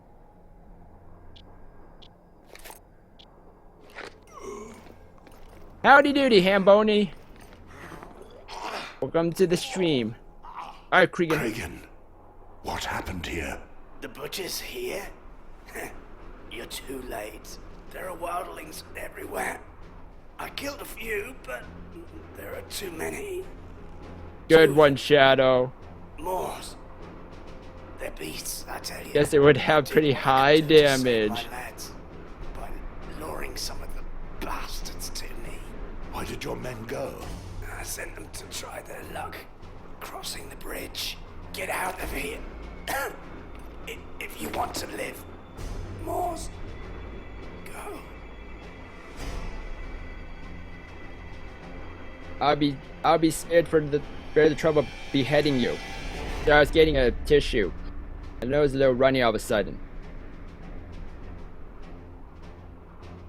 Howdy doody, Hamboni. Welcome to the stream. Alright, Cregan. Cregan, what happened here? The butcher's here? You're too late. There are wildlings everywhere. I killed a few, but there are too many. Good one, Shadow. Moors. They're beasts, I tell you. Guess it would have pretty high damage. My lads, by luring some of the bastards to me. Why did your men go? I sent them to try their luck. Crossing the bridge. Get out of here. If you want to live. Moors. Go. I'll be spared for the trouble of beheading you. So I was getting a tissue. I know it's a little runny all of a sudden.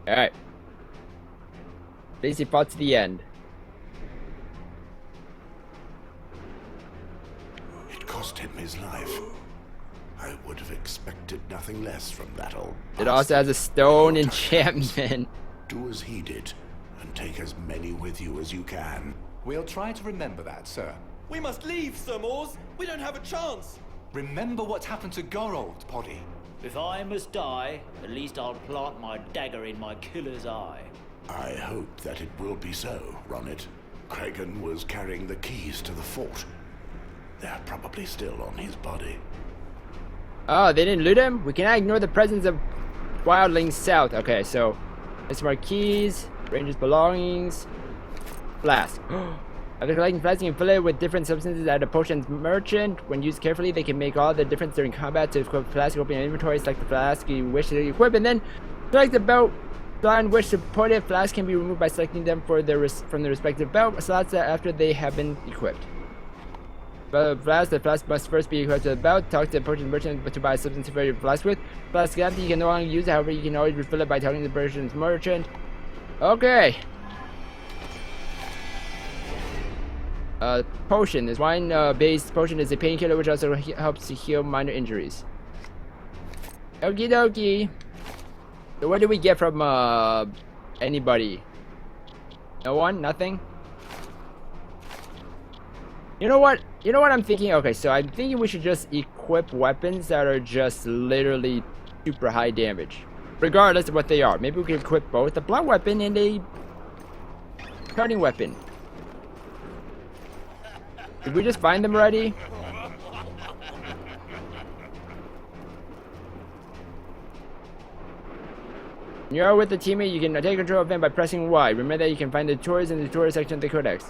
Alright. At least he fought to the end. It cost him his life. I would have expected nothing less from that old It also has a stone enchantment. Do as he did, and take as many with you as you can. We'll try to remember that, sir. We must leave, Sir Moors. We don't have a chance. Remember what happened to Gorold, Poddy. If I must die, at least I'll plant my dagger in my killer's eye. I hope that it will be so, Ronnet. Cregan was carrying the keys to the fort. They're probably still on his body. Oh, they didn't loot him? We cannot ignore the presence of wildlings south. Okay, so it's marquees, ranger's belongings, flask. After collecting flasks, you can fill it with different substances at a potions merchant. When used carefully, they can make all the difference during combat. To equip flask, open your inventory, select the flask you wish to equip, and then select the belt slot in which to put it. Flasks can be removed by selecting them from the respective belt slots after they have been equipped. The flask must first be equipped to the belt. Talk to the potions merchant to buy a substance to fill your flask with. Flask empty, you can no longer use it. However, you can always refill it by talking to the potions merchant. Okay. Potion. This wine-based potion is a painkiller which also helps to heal minor injuries. Okie dokie. So what did we get from anybody? No one? Nothing? You know what? You know what I'm thinking? Okay, so I'm thinking we should just equip weapons that are just literally super high damage. Regardless of what they are. Maybe we can equip both a blunt weapon and a cutting weapon. Did we just find them already? When you are with the teammate, you can take control of them by pressing Y. Remember that you can find the tutorials in the tutorial section of the codex.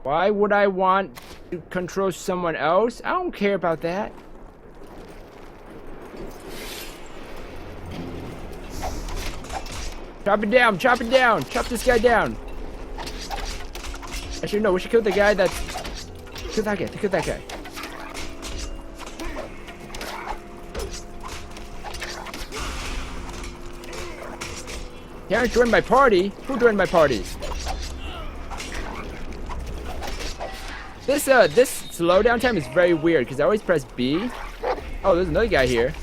Why would I want to control someone else? I don't care about that. Chop it down, chop it down, chop this guy down. Actually, no, we should kill the guy that's... Kill that guy, kill that guy. Can't join my party? Who joined my party? This slowdown time is very weird because I always press B. Oh, there's another guy here.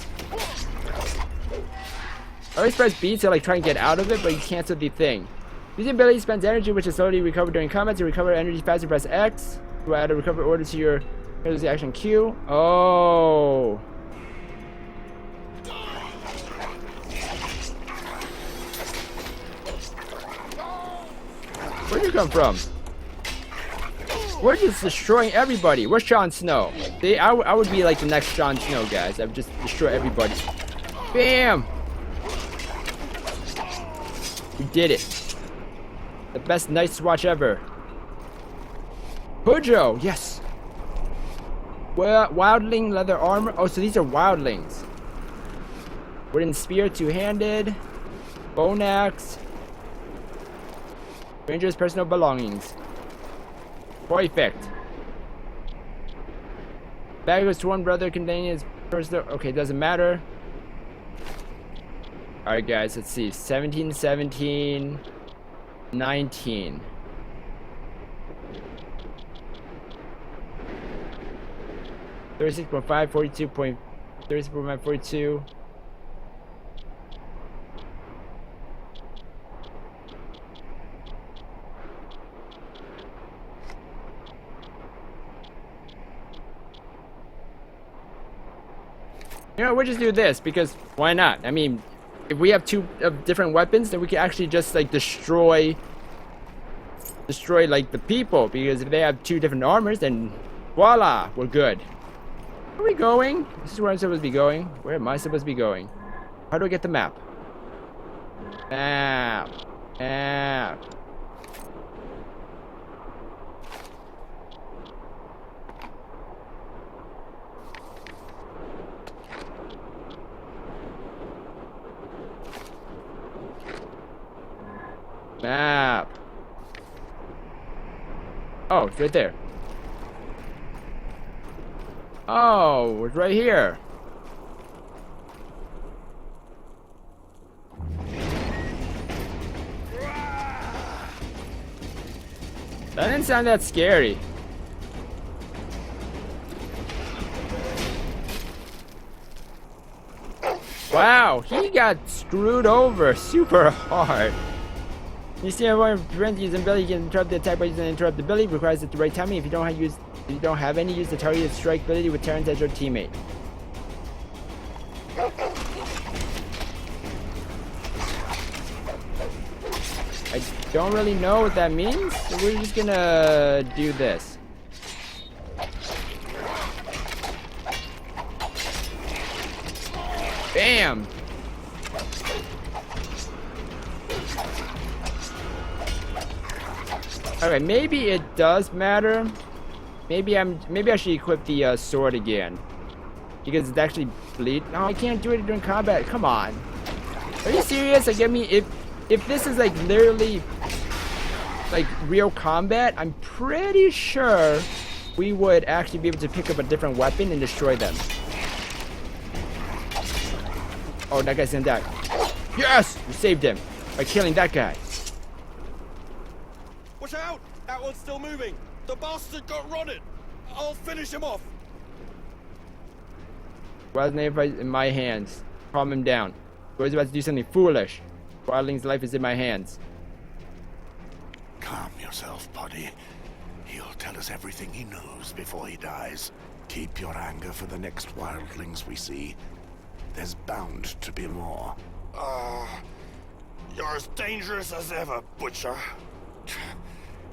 I always press B to like try and get out of it, but you cancel the thing. Using ability spends energy, which is slowly recovered during combat. To recover energy faster, press X. To add a recovery order to your action Q. Oh. Where'd you come from? We're just destroying everybody. Where's Jon Snow? I would be like the next Jon Snow, guys. I would just destroy everybody. Bam! We did it. The best Night's Watch ever. Pujo, yes. Wildling leather armor. Oh, so these are wildlings. Wooden spear, two-handed. Bone axe. Ranger's personal belongings. Perfect. Bag was to one brother containing his personal. Okay, doesn't matter. Alright, guys, let's see. 17, 17, 19. $36.5, 42.36.5, 42. You know, we'll just do this because why not? I mean, if we have two different weapons, then we can actually just like destroy like the people. Because if they have two different armors, then voila, we're good. Where are we going? This is where I'm supposed to be going. Where am I supposed to be going? How do I get the map? Map. Map. Map. Oh, it's right there. Oh, it's right here. That didn't sound that scary. Wow, he got screwed over super hard. You see, everyone prevent using ability, you can interrupt the attack by using interrupt ability. Requires it the right timing. If you don't have any, use the targeted strike ability with Terrence as your teammate. I don't really know what that means, so we're just gonna do this. Bam! Okay, maybe it does matter. Maybe I should equip the sword again, because it's actually bleed. No, I can't do it during combat. Come on, are you serious? Like, I mean, if this is like literally like real combat, I'm pretty sure we would actually be able to pick up a different weapon and destroy them. Oh, that guy's gonna die. Yes, we saved him by killing that guy. Watch out! That one's still moving. The bastard got rotted. I'll finish him off. Wild's name is in my hands. Calm him down. He's about to do something foolish. Wildling's life is in my hands. Calm yourself, buddy. He'll tell us everything he knows before he dies. Keep your anger for the next wildlings we see. There's bound to be more. You're as dangerous as ever, Butcher.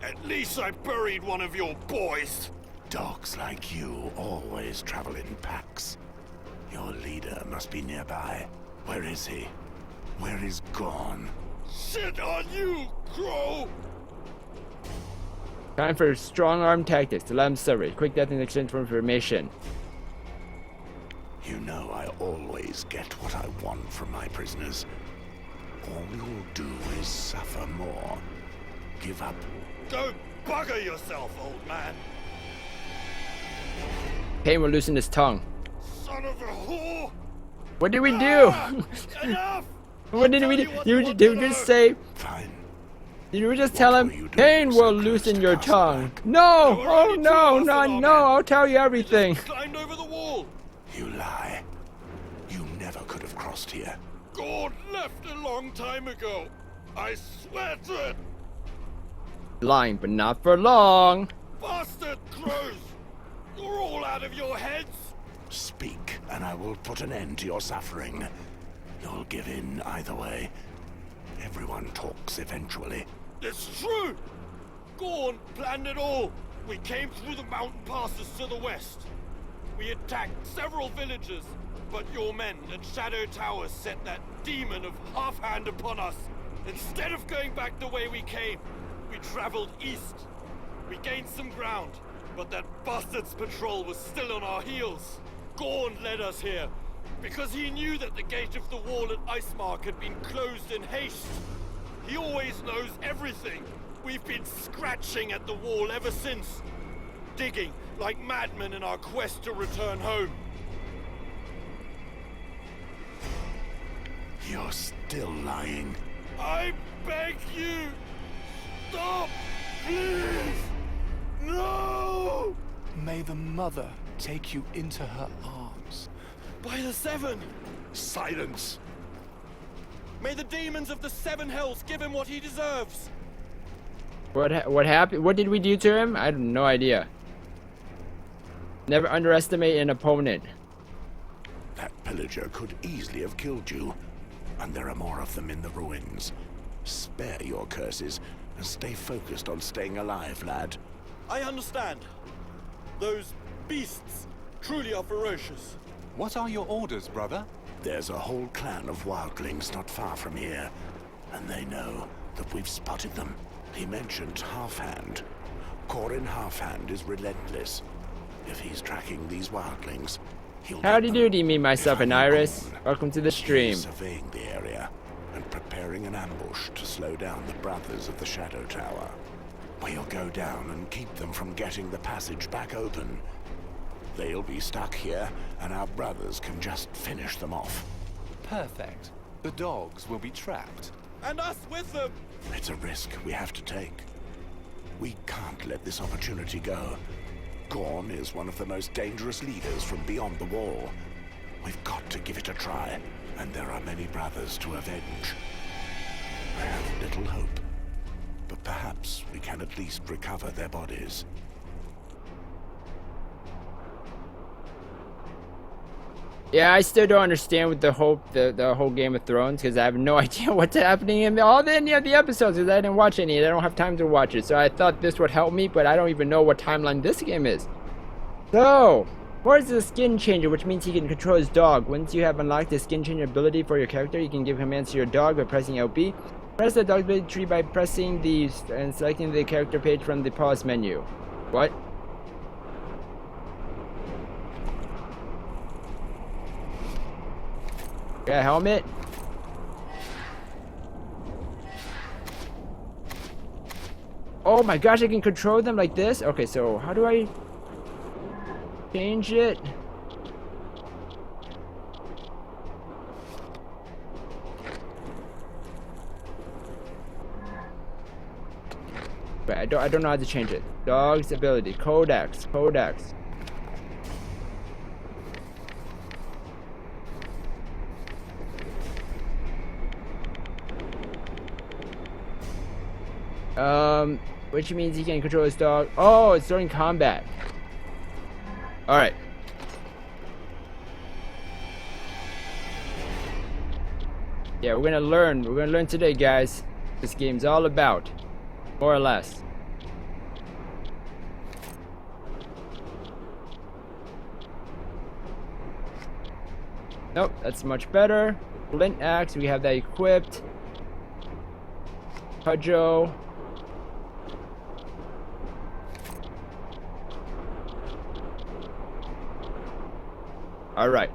At least I buried one of your boys. Dogs like you always travel in packs. Your leader must be nearby. Where is he? Where is Gorn? Shit on you, Crow! Time for strong arm tactics to let him survey. Quick death in exchange for information. You know I always get what I want from my prisoners. All you'll do is suffer more. Give up. Go bugger yourself, old man! Pain will loosen his tongue. Son of a whore! What did we do? Enough! What did we do? Did we just say? Fine. Did we just tell him? Pain will loosen your tongue. No! Oh no! No! I'll tell you everything. Climbed over the wall. You lie. You never could have crossed here. God left a long time ago. I swear to it. Lying, but not for long. Bastard crows! You're all out of your heads! Speak, and I will put an end to your suffering. You'll give in either way. Everyone talks eventually. It's true! Gorn planned it all. We came through the mountain passes to the west. We attacked several villages, but your men at Shadow Tower set that demon of Half-Hand upon us. Instead of going back the way we came, we traveled east. We gained some ground, but that bastard's patrol was still on our heels. Gorn led us here, because he knew that the gate of the wall at Icemark had been closed in haste. He always knows everything. We've been scratching at the wall ever since, digging like madmen in our quest to return home. You're still lying. I beg you, stop, please, no! May the Mother take you into her arms. By the Seven! Silence! May the demons of the Seven Hells give him what he deserves! What happened? What did we do to him? I have no idea. Never underestimate an opponent. That pillager could easily have killed you. And there are more of them in the ruins. Spare your curses and stay focused on staying alive, lad. I understand. Those beasts truly are ferocious. What are your orders, brother? There's a whole clan of wildlings not far from here, and they know that we've spotted them. He mentioned Half-Hand. Corin Half-Hand is relentless. If he's tracking these wildlings, he'll Howdy get doody, me, myself, and Iris. Welcome to the stream. He's surveying the area and preparing an ambush to slow down the brothers of the Shadow Tower. We'll go down and keep them from getting the passage back open. They'll be stuck here, and our brothers can just finish them off. Perfect. The dogs will be trapped. And us with them! It's a risk we have to take. We can't let this opportunity go. Gorn is one of the most dangerous leaders from beyond the wall. We've got to give it a try, and there are many brothers to avenge. I have little hope, but perhaps we can at least recover their bodies. Yeah, I still don't understand with the whole Game of Thrones, because I have no idea what's happening in any of the episodes, because I didn't watch any, and I don't have time to watch it. So I thought this would help me, but I don't even know what timeline this game is. So, what is the skin changer, which means he can control his dog. Once you have unlocked the skin changer ability for your character, you can give commands to your dog by pressing LB. Press the dog ability tree by pressing these and selecting the character page from the pause menu. What? Got a helmet? Oh my gosh, I can control them like this? Okay, so how do I change it? But I don't know how to change it. Dog's ability. Codex. Which means he can control his dog. Oh, it's during combat. Alright. Yeah, we're gonna learn today, guys. This game's all about. More or less. Nope, that's much better. Flint axe, we have that equipped. Cudgel. Alright.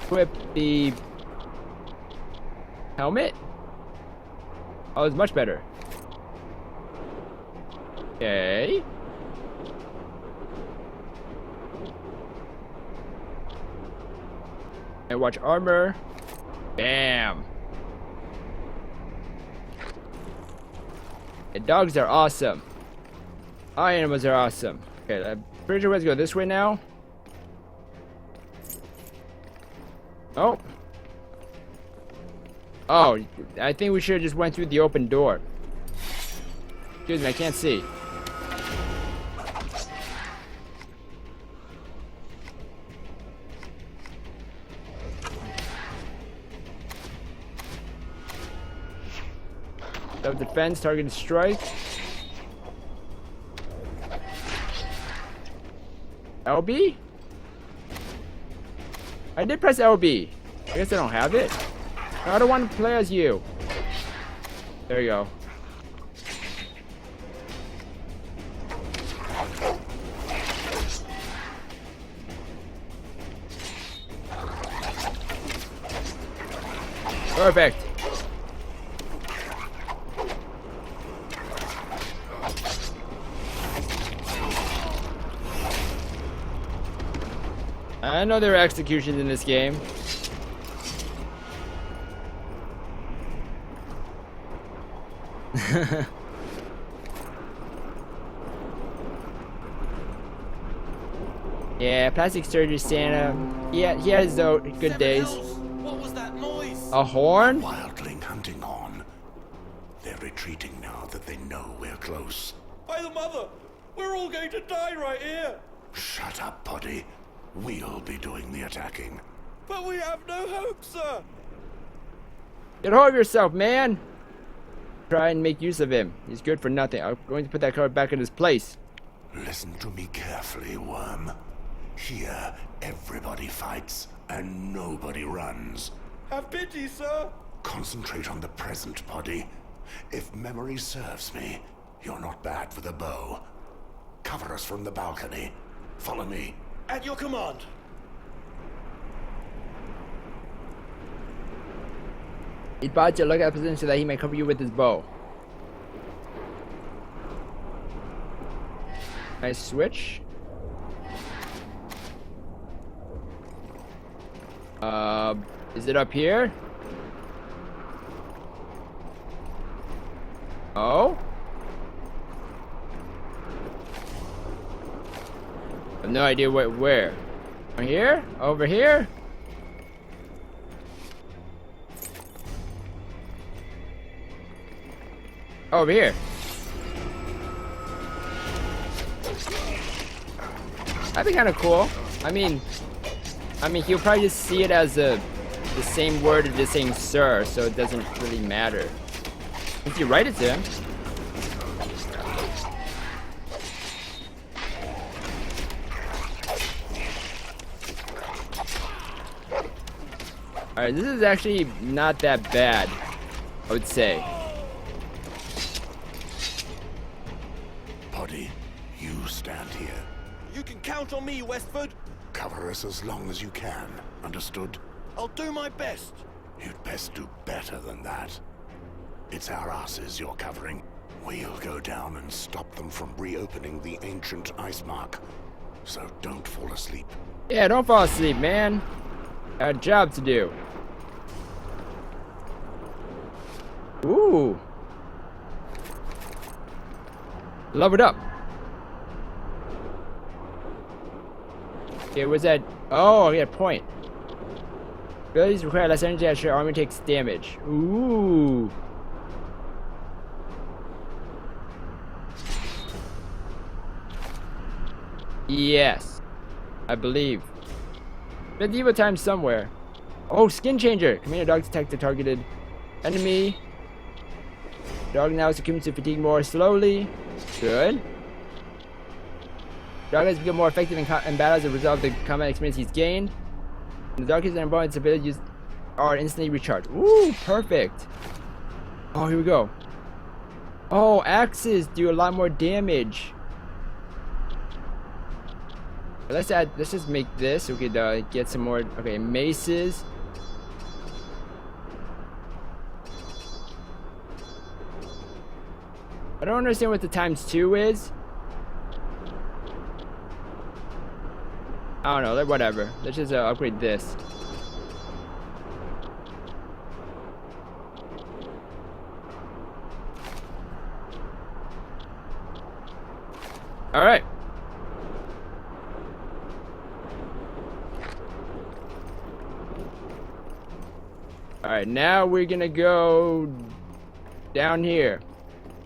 Equip the helmet. Oh, it's much better. Okay. And watch armor. Bam. And dogs are awesome. All animals are awesome. Okay, I'm pretty sure let's go this way now. Oh. Oh, I think we should have just went through the open door. Excuse me, I can't see. Self-defense, targeted strike. LB? I did press LB. I guess I don't have it. No, I don't want to play as you. There you go. Perfect. I know there are executions in this game. Yeah, plastic surgery Santa. Yeah, he has those good days. What was that noise? A horn? Wildling hunting on. They're retreating now that they know we're close. By the mother! We're all going to die right here! Shut up, Poddy. We'll be doing the attacking. But we have no hope, sir! Get hold of yourself, man! Try and make use of him. He's good for nothing. I'm going to put that card back in his place. Listen to me carefully, Worm. Here, everybody fights and nobody runs. Have pity, sir! Concentrate on the present, Poddy. If memory serves me, you're not bad with a bow. Cover us from the balcony. Follow me. At your command. He bought you look at position so that he may cover you with his bow. Nice switch. Is it up here? Oh? I have no idea where. Over here? Over here? Over here. That'd be kind of cool. I mean, he'll probably just see it as the same word as just saying sir, so it doesn't really matter. If you write it to him. Alright, this is actually not that bad, I would say. Poddy, you stand here. You can count on me, Westford. Cover us as long as you can. Understood? I'll do my best. You'd best do better than that. It's our asses you're covering. We'll go down and stop them from reopening the ancient ice mark. So don't fall asleep. Yeah, don't fall asleep, man. Got a job to do. Ooh. Leveled up. Okay, what's that? Oh, I got a point. Abilities require less energy as your armor takes damage. Ooh. Yes. I believe. Medieval time somewhere. Oh, skin changer. Command your dog to attack the targeted enemy. Dog now succumbs to fatigue more slowly. Good. Dog has become more effective in battle as a result of the combat experience he's gained. The darkest and abundance abilities are instantly recharged. Ooh, perfect. Oh, here we go. Oh, axes do a lot more damage. Let's just make this so we could get some more. Okay, maces. I don't understand what the ×2 is. I don't know, whatever. Let's just upgrade this. Alright. Alright, now we're gonna go down here.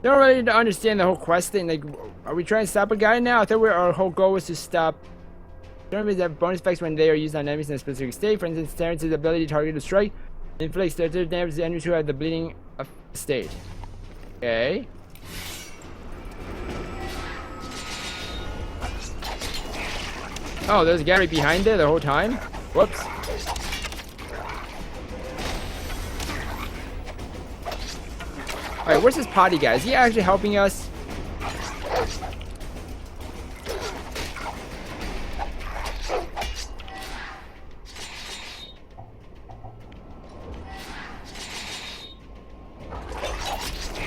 Don't really understand the whole quest thing. Like, are we trying to stop a guy now? I thought our whole goal was to stop. Enemies have bonus effects when they are used on enemies in a specific state. For instance, Terrence's ability to target to strike inflicts 30 damage to enemies who have the bleeding state. Okay. Oh, there's a guy right behind there the whole time? Whoops. Alright, where's this potty guy? Is he actually helping us?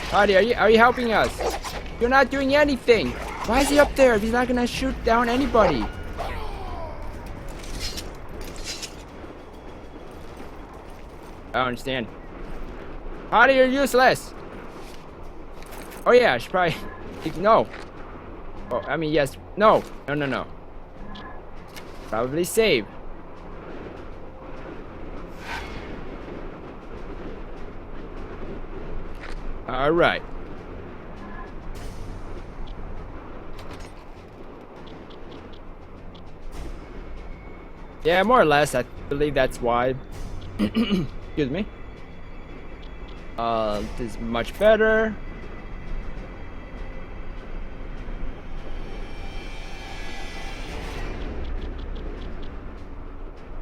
Potty, are you helping us? You're not doing anything. Why is he up there if he's not gonna shoot down anybody? I don't understand. Potty, you're useless. Oh yeah, I should probably... No. Oh, I mean, yes. No. No. Probably save. Alright. Yeah, more or less. I believe that's why. Excuse me. This is much better.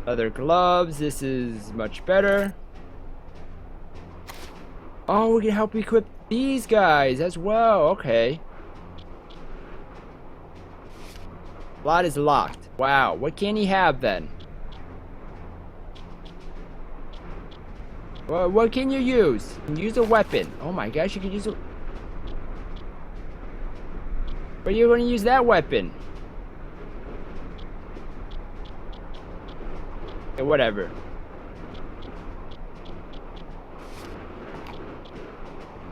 Leather gloves, this is much better. Oh, we can help equip these guys as well, okay. Lot is locked. Wow, what can he have then? Well, what can you use? You can use a weapon. Oh my gosh, you can use a... Where are you going to use that weapon? Okay, whatever.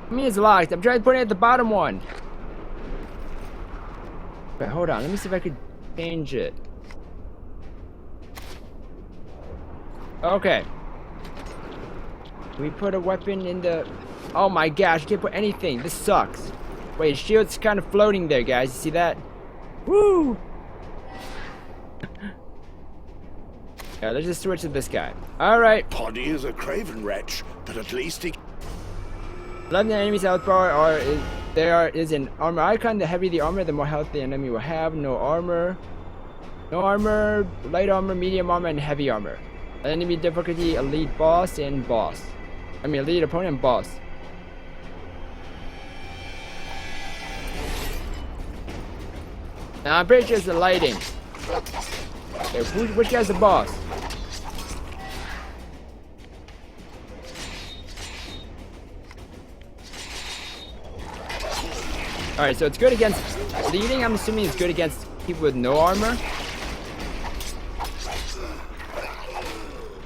I mean, it's locked. I'm trying to put it at the bottom one. Wait, hold on. Let me see if I could change it. Okay. We put a weapon in the... Oh my gosh, I can't put anything. This sucks. Wait, shield's kind of floating there, guys. You see that? Woo! Yeah, let's just switch to this guy. Alright. Poddy is a craven wretch, but at least he... 11 enemies' health bar is an armor icon. The heavier the armor, the more health the enemy will have. No armor, light armor, medium armor, and heavy armor. Enemy difficulty, elite boss and boss. I mean, elite opponent and boss. Now, I'm pretty sure it's the lighting. Okay, which guy's the boss? Alright, so it's good against leading. I'm assuming it's good against people with no armor.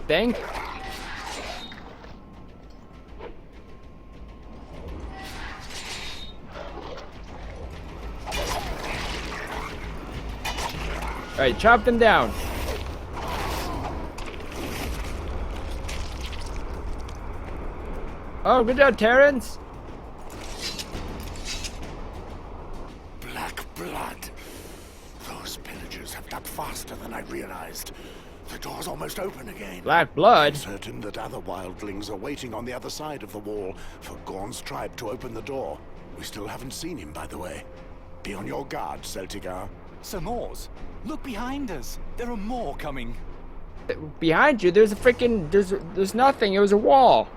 Think. Alright, chop them down. Oh, good job, Terrence. Blood. Those pillagers have dug faster than I realized. The door's almost open again. Black blood? I'm certain that other wildlings are waiting on the other side of the wall for Gorn's tribe to open the door. We still haven't seen him, by the way. Be on your guard, Celtigar. Sir Mors, look behind us. There are more coming. Behind you? There's a freaking... There's nothing. It was a wall.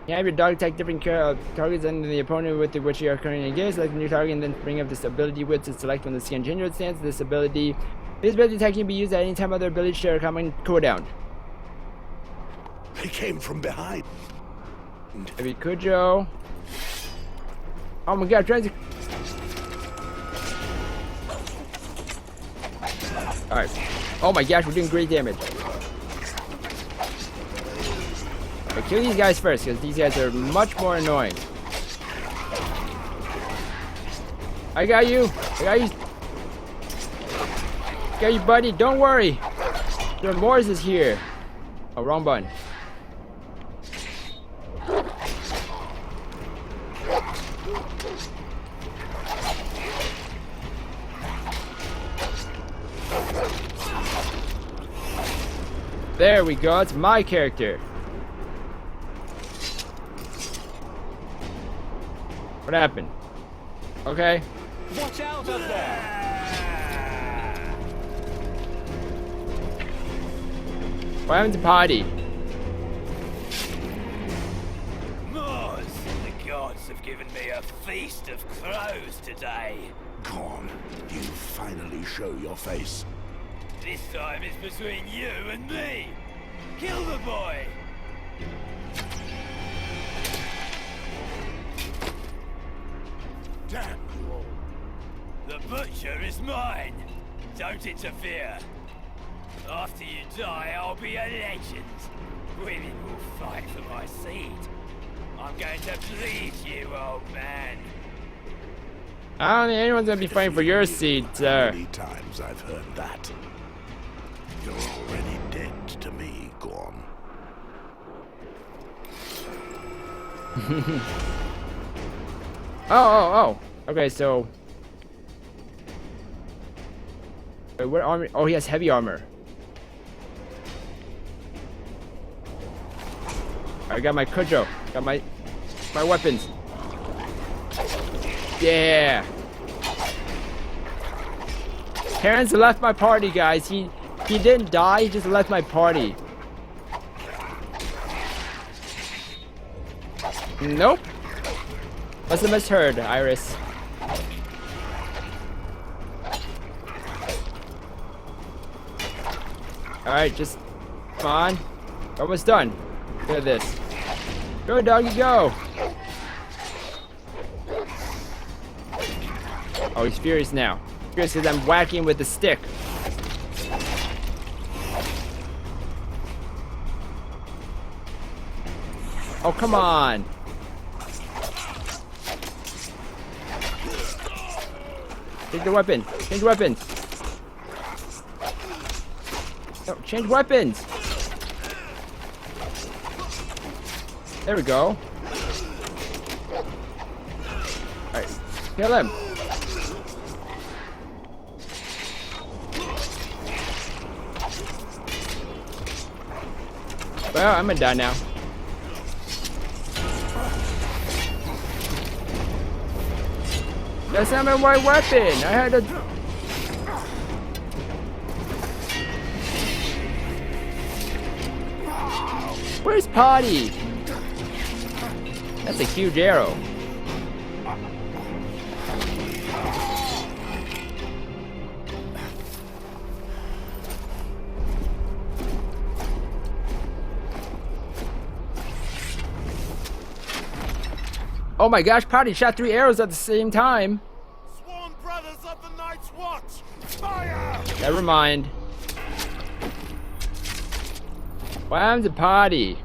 You have your dog attack different targets and the opponent with which you are currently engaged. Select a new target and then bring up this ability with to select when the continuous stance. This ability attack can be used at any time other abilities share a common cooldown. They came from behind. Maybe Cujo. Oh my god, trying to... Alright. Oh my gosh, we're doing great damage. But kill these guys first, because these guys are much more annoying. I got you. Got you, buddy. Don't worry. There Mors is here. Oh, wrong button. There we go, it's my character. What happened? Okay. Watch out up there! What happened to Potty? Mars, the gods have given me a feast of crows today. Gorn, you finally show your face. This time it's between you and me. Kill the boy. Damn you all. The butcher is mine. Don't interfere. After you die, I'll be a legend. Women will fight for my seed. I'm going to bleed you, old man. I don't think anyone's gonna be fighting for your seat, sir. Many times I've heard that. You're already dead to me, Gorn. Oh. Okay, so. Wait, what armor? Oh, he has heavy armor. I got my Kujo. Got my weapons. Yeah. Terrence left my party, guys. He didn't die. He just left my party. Nope. Must have misheard, Iris. Alright, just come on. Almost done. Look at this. Go, doggy, go. Oh, he's furious now. Furious because I'm whacking with the stick. Oh, come on. Take the weapon. Change weapons. No, change weapons. There we go. Alright, kill him. Well, I'm gonna die now. That's not my weapon. I had to. Where's Potty? That's a huge arrow. Oh my gosh, Potty shot 3 arrows at the same time. Sworn brothers of the Night's Watch! Fire! Never mind. What happened to Potty?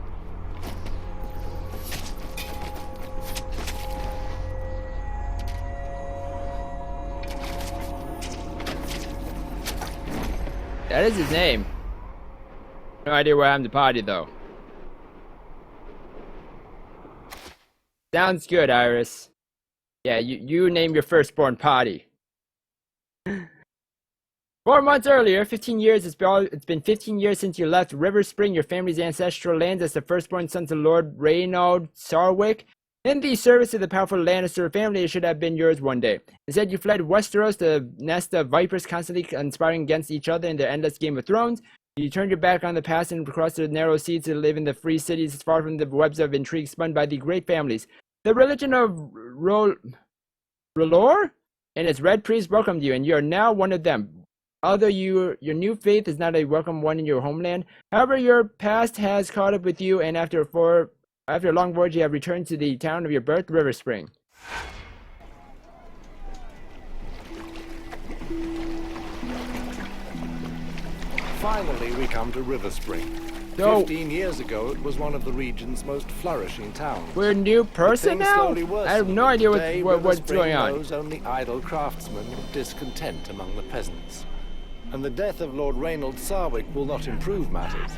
That is his name. No idea what happened to Potty though. Sounds good, Iris. Yeah, you name your firstborn Potty. 4 months earlier, 15 years, it's been 15 years since you left River Spring, your family's ancestral lands, as the firstborn sons of Lord Reynold Sarwick. In the service of the powerful Lannister family, it should have been yours one day. Instead, you fled Westeros, the nest of vipers constantly conspiring against each other in their endless Game of Thrones. You turned your back on the past and crossed the narrow seas to live in the free cities far from the webs of intrigue spun by the great families. The religion of R'hllor and its red priests welcomed you, and you are now one of them. Although your new faith is not a welcome one in your homeland, however, your past has caught up with you, and after a long voyage, you have returned to the town of your birth, River Spring. Finally, we come to River Spring. So, 15 years ago, it was one of the region's most flourishing towns. We're a new person Things now? slowly worsened. I have no idea Today, what's River Spring going on. knows only idle craftsmen and discontent among the peasants. And the death of Lord Reynold Sarwick will not improve matters.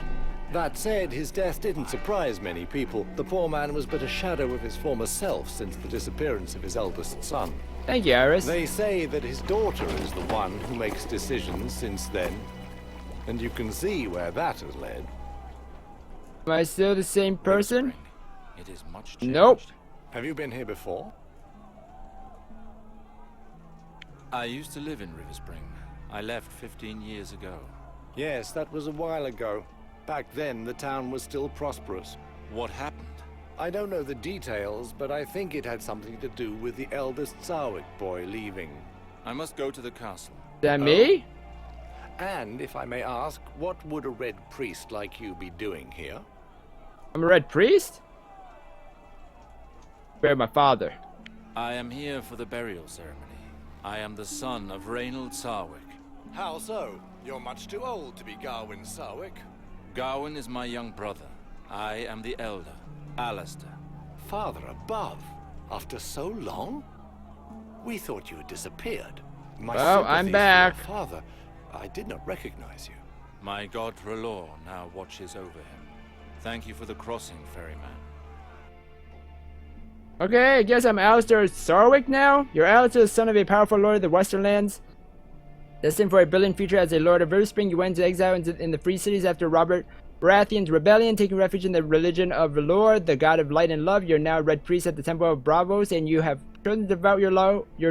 That said, his death didn't surprise many people. The poor man was but a shadow of his former self since the disappearance of his eldest son. Thank you, Iris. They say that his daughter is the one who makes decisions since then. And you can see where that has led. Am I still the same person? It is much changed. Nope. Have you been here before? I used to live in River Spring. I left 15 years ago. Yes, that was a while ago. Back then, the town was still prosperous. What happened? I don't know the details, but I think it had something to do with the eldest Sarwick boy leaving. I must go to the castle. Is that me? And, if I may ask, what would a red priest like you be doing here? I'm a red priest? Bury my father. I am here for the burial ceremony. I am the son of Reynold Sarwick. How so? You're much too old to be Garwin Sarwick. Gawain is my young brother. I am the elder, Alistair. Father above, after so long? We thought you had disappeared. My Well, I'm sympathies for back. your father, I did not recognize you. My god R'hllor now watches over him. Thank you for the crossing, ferryman. Okay, I guess I'm Alistair Sarwick now. You're Alistair, the son of a powerful lord of the Western Lands. Destined for a brilliant future as a lord of Riverspring, you went into exile in the Free Cities after Robert Baratheon's rebellion, taking refuge in the religion of R'hllor, the god of light and love. You're now a red priest at the Temple of Bravos, and you have chosen to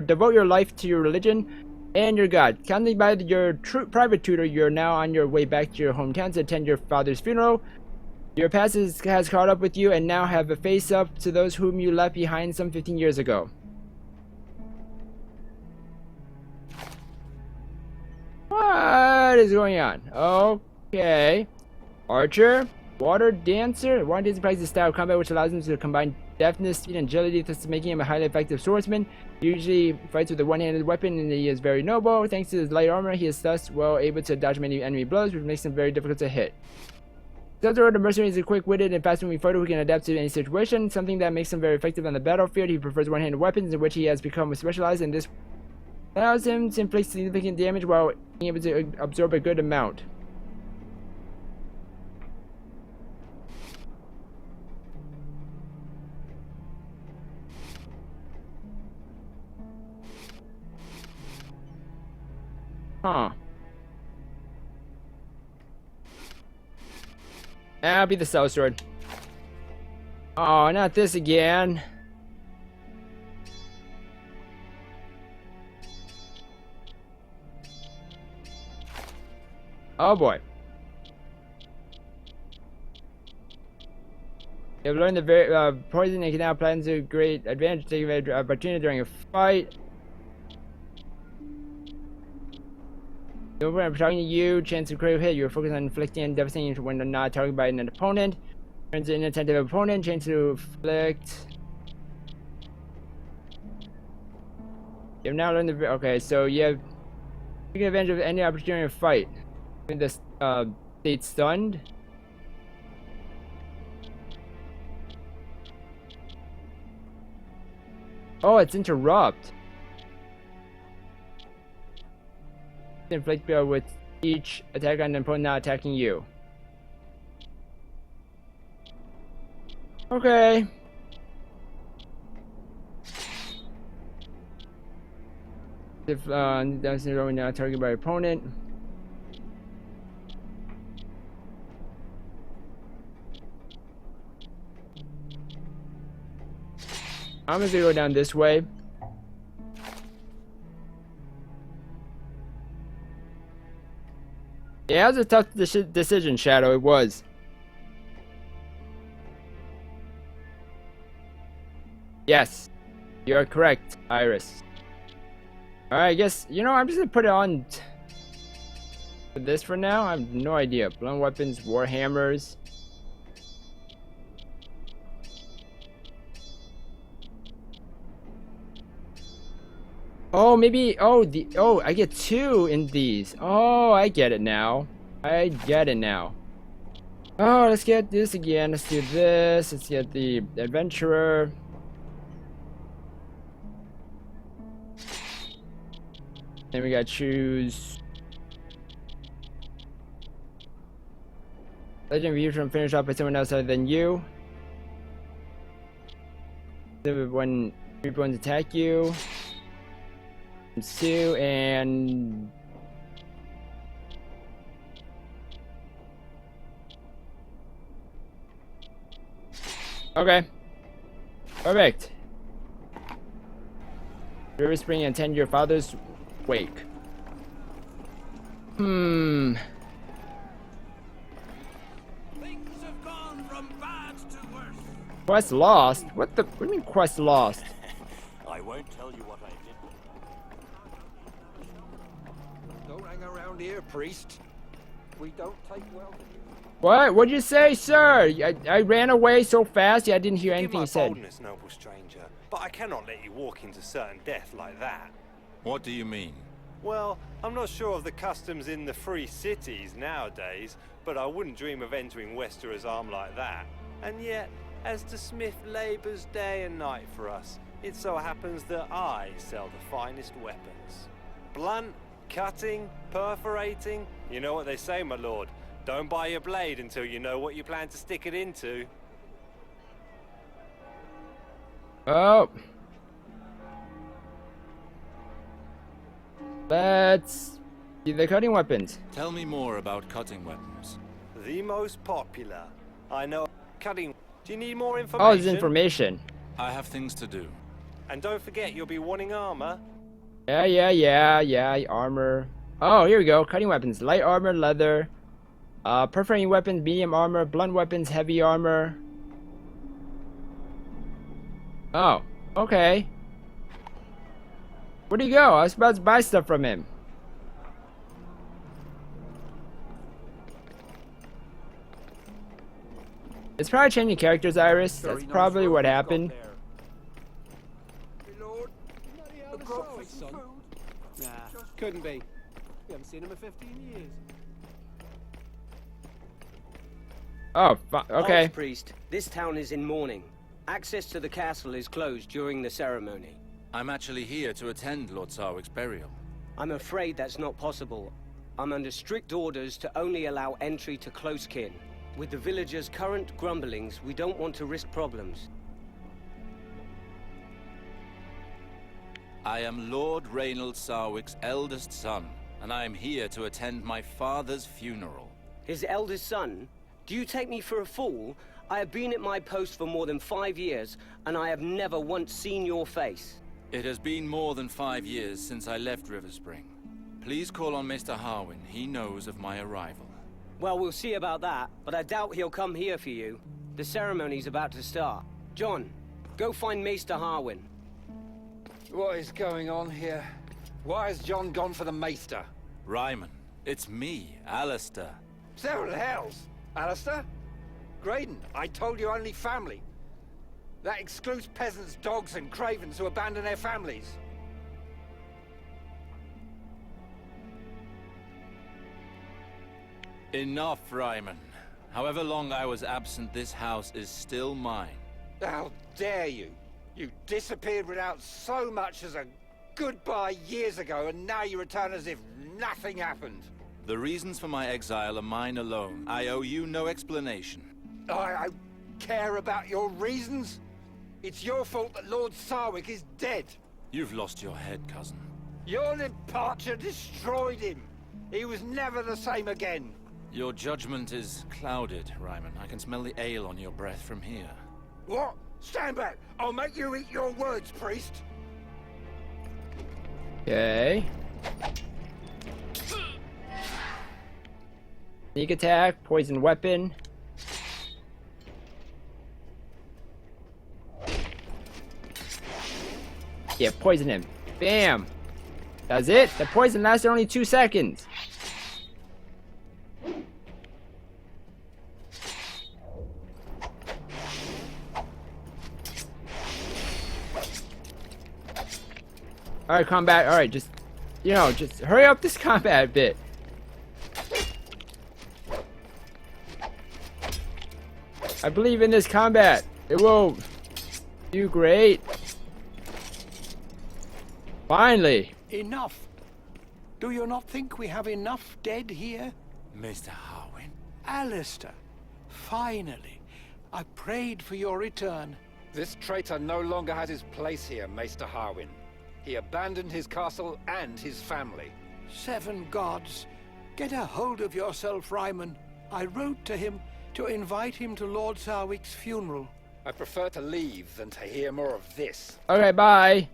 devote your life to your religion and your god. Accompanied by your private tutor, you're now on your way back to your hometown to attend your father's funeral. Your past has caught up with you, and now have a face up to those whom you left behind some 15 years ago. What is going on? Okay. Archer, water dancer. Water dancer practices a style of combat which allows him to combine deftness, speed, and agility, thus making him a highly effective swordsman. He usually fights with a one-handed weapon, and he is very noble. Thanks to his light armor, he is thus well able to dodge many enemy blows, which makes him very difficult to hit. Zelda the mercenary is a quick-witted and fast-moving fighter who can adapt to any situation, something that makes him very effective on the battlefield. He prefers one-handed weapons, in which he has become specialized, and this allows him to inflict significant damage while being able to absorb a good amount. Huh. I'll be the sellsword. Oh, not this again. Oh boy. You've learned the poison and can now apply to great advantage, taking advantage of opportunity during a fight. Over, I'm talking to you. Chance of critical hit. You're focused on inflicting and devastating when not targeted by an opponent. Turns to an inattentive opponent. Chance to inflict. You've now learned the. Okay, so you have taken advantage of any opportunity to fight. When the state stunned. Oh, it's interrupt. Inflict with each attack on an opponent not attacking you. Okay. If that's not targeted by opponent. I'm gonna go down this way. Yeah, it was a tough decision, Shadow. It was. Yes, you're correct, Iris. Alright, I guess, you know, I'm just gonna put it on for this for now. I have no idea. Blown weapons, war hammers. Oh, maybe, oh, I get 2 in these. Oh, I get it now. I get it now. Oh, let's get this again. Let's do this. Let's get the adventurer. Then we gotta choose. Legend of you from finish off by someone else other than you. When people attack you. 2 and... Okay. Perfect. River Spring and attend your father's wake. Things have gone from bad to worse. Quest lost? What do you mean quest lost? I won't tell you what I did. Don't hang around here, priest. We don't take well. What? What'd you say, sir? I ran away so fast, I didn't hear anything you said. Boldness, noble stranger, but I cannot let you walk into certain death like that. What do you mean? Well, I'm not sure of the customs in the free cities nowadays, but I wouldn't dream of entering Westeros' arm like that. And yet, as the smith labours day and night for us, it so happens that I sell the finest weapons. Blunt, cutting, perforating, you know what they say, my lord. Don't buy your blade until you know what you plan to stick it into. Oh. Let's see the cutting weapons. Tell me more about cutting weapons. The most popular. I know. Cutting. Do you need more information? Oh, it's information. I have things to do. And don't forget, you'll be wanting armor. Yeah. Armor. Oh, here we go. Cutting weapons. Light armor, leather. Perforating weapons, medium armor. Blunt weapons, heavy armor. Oh, okay. Where'd he go? I was about to buy stuff from him. It's probably changing characters, Iris. That's probably what happened. Nah, couldn't be. We haven't seen him in 15 years. Oh, okay. Priest, this town is in mourning. Access to the castle is closed during the ceremony. I'm actually here to attend Lord Sarwick's burial. I'm afraid that's not possible. I'm under strict orders to only allow entry to close kin. With the villagers' current grumblings, we don't want to risk problems. I am Lord Reynold Sarwick's eldest son, and I am here to attend my father's funeral. His eldest son? Do you take me for a fool? I have been at my post for more than 5 years, and I have never once seen your face. It has been more than 5 years since I left River Spring. Please call on Mr. Harwin. He knows of my arrival. Well, we'll see about that, but I doubt he'll come here for you. The ceremony's about to start. John, go find Maester Harwin. What is going on here? Why has John gone for the Maester? Ryman, it's me, Alistair. Several hells! Alistair? Graydon, I told you only family. That excludes peasants, dogs, and cravens who abandon their families. Enough, Ryman. However long I was absent, this house is still mine. How dare you? You disappeared without so much as a goodbye years ago, and now you return as if nothing happened. The reasons for my exile are mine alone. I owe you no explanation. I care about your reasons? It's your fault that Lord Sarwick is dead. You've lost your head, cousin. Your departure destroyed him. He was never the same again. Your judgment is clouded, Ryman. I can smell the ale on your breath from here. What? Stand back! I'll make you eat your words, priest! Okay. Sneak attack, poison weapon. Yeah, poison him. Bam! That's it? The poison lasted only 2 seconds. Alright, combat. Alright, just, you know, just hurry up this combat a bit. I believe in this combat. It will do great. Finally. Enough. Do you not think we have enough dead here? Mr. Harwin. Alistair, Finally. I prayed for your return. This traitor no longer has his place here, Maester Harwin. He abandoned his castle and his family. 7 gods. Get a hold of yourself, Ryman. I wrote to him to invite him to Lord Sarwick's funeral. I prefer to leave than to hear more of this. Okay, bye.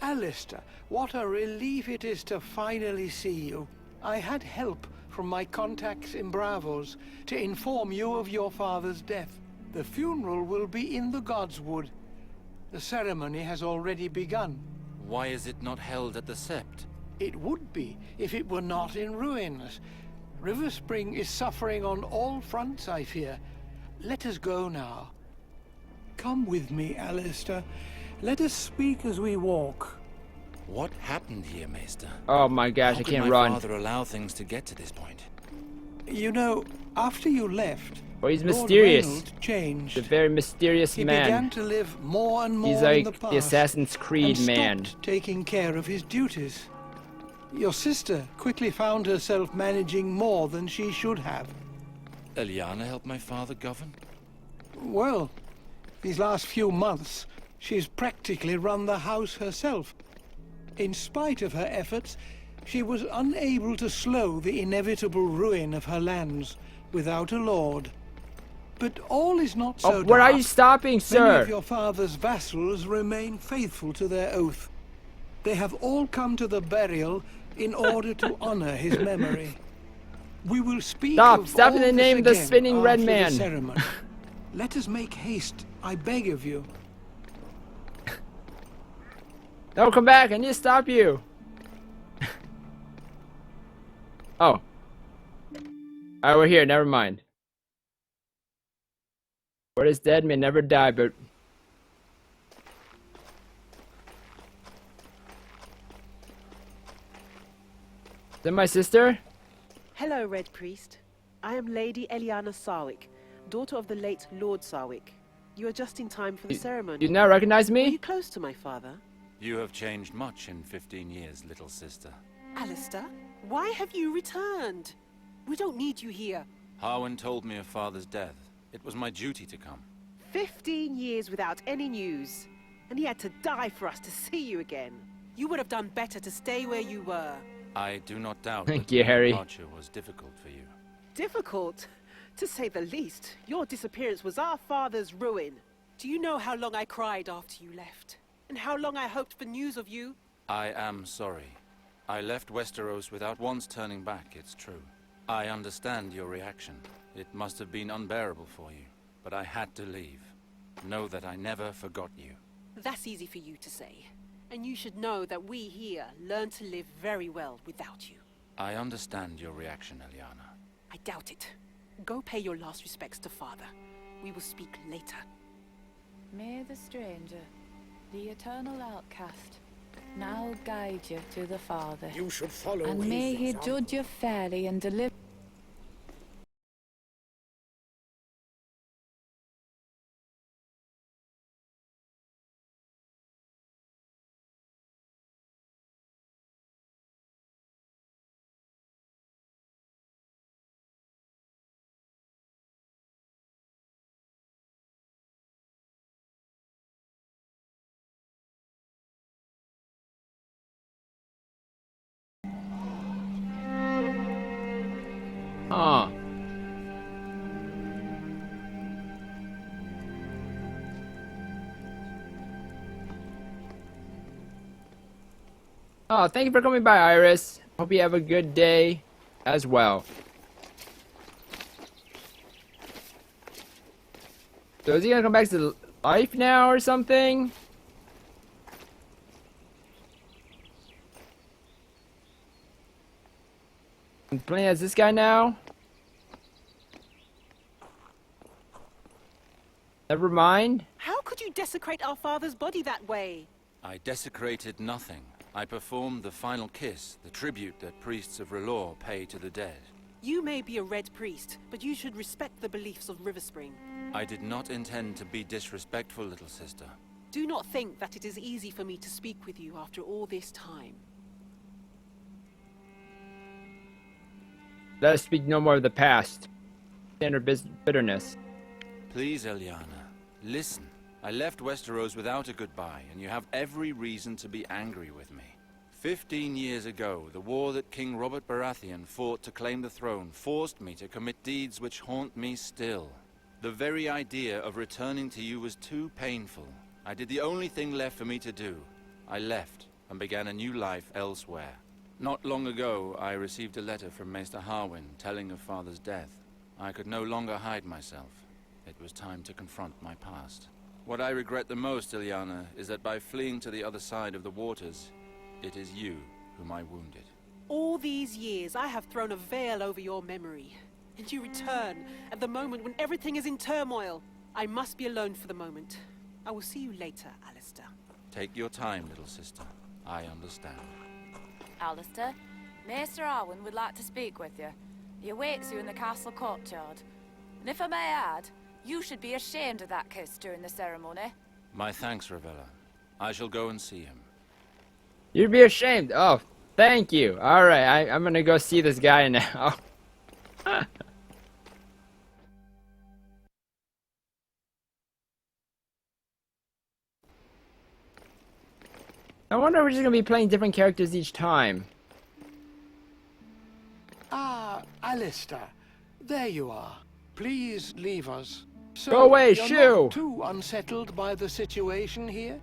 Alistair, what a relief it is to finally see you. I had help from my contacts in Bravos to inform you of your father's death. The funeral will be in the Godswood. The ceremony has already begun. Why is it not held at the Sept? It would be if it were not in ruins. River Spring is suffering on all fronts, I fear. Let us go now. Come with me, Alistair. Let us speak as we walk. What happened here, Maester? Oh my gosh, I can't run. How could my father allow things to get to this point? You know, after you left, Oh, he's Lord mysterious. Reynolds changed. He's a very mysterious He man. began to live more and more He's in like the past, the Assassin's Creed and man. stopped taking care of his duties. Your sister quickly found herself managing more than she should have. Eliana helped my father govern? Well, these last few months, she's practically run the house herself. In spite of her efforts, she was unable to slow the inevitable ruin of her lands without a lord. But all is not so where are dark. you stopping, sir? Many of your father's vassals remain faithful to their oath. They have all come to the burial in order to honor his memory. We will speak of Stop all in the this name of the again spinning red after the man. ceremony. Let us make haste, I beg of you. No, come back. I need to stop you. Oh. Alright, we're here. Never mind. What is dead may never die, but... Is that my sister? Hello, Red Priest. I am Lady Eliana Sarwick, daughter of the late Lord Sarwick. You are just in time for the ceremony. You now recognize me? Were you close to my father? You have changed much in 15 years, little sister. Alistair, why have you returned? We don't need you here. Harwin told me of father's death. It was my duty to come. 15 years without any news. And he had to die for us to see you again. You would have done better to stay where you were. I do not doubt Thank that you, my Harry. departure was difficult for you. Difficult? To say the least. Your disappearance was our father's ruin. Do you know how long I cried after you left? And how long I hoped for news of you? I am sorry. I left Westeros without once turning back, it's true. I understand your reaction. It must have been unbearable for you. But I had to leave. Know that I never forgot you. That's easy for you to say. And you should know that we here learn to live very well without you. I understand your reaction, Eliana. I doubt it. Go pay your last respects to father. We will speak later. May the stranger, the eternal outcast, now guide you to the Father. You should follow and his may he example. judge you fairly and deliver. Huh. Oh, thank you for coming by, Iris. Hope you have a good day as well. So is he gonna come back to life now or something? I'm playing as this guy now? Never mind. How could you desecrate our father's body that way? I desecrated nothing. I performed the final kiss, the tribute that priests of R'hllor pay to the dead. You may be a Red Priest, but you should respect the beliefs of River Spring. I did not intend to be disrespectful, little sister. Do not think that it is easy for me to speak with you after all this time. Let us speak no more of the past. Standard bitterness. Please, Ilyana, listen. I left Westeros without a goodbye, and you have every reason to be angry with me. 15 years ago, the war that King Robert Baratheon fought to claim the throne forced me to commit deeds which haunt me still. The very idea of returning to you was too painful. I did the only thing left for me to do. I left and began a new life elsewhere. Not long ago, I received a letter from Maester Harwin telling of Father's death. I could no longer hide myself. It was time to confront my past. What I regret the most, Ilyana, is that by fleeing to the other side of the waters, it is you whom I wounded. All these years, I have thrown a veil over your memory. And you return at the moment when everything is in turmoil. I must be alone for the moment. I will see you later, Alistair. Take your time, little sister. I understand. Alistair, Maester Arwen would like to speak with you. He awaits you in the castle courtyard. And if I may add, you should be ashamed of that kiss during the ceremony. My thanks, Ravella. I shall go and see him. You'd be ashamed. Oh, thank you. Alright, I'm gonna go see this guy now. I wonder if we're just gonna be playing different characters each time. Ah, Alistair. There you are. Please leave us. So Go away, you're shoo! not too unsettled by the situation here?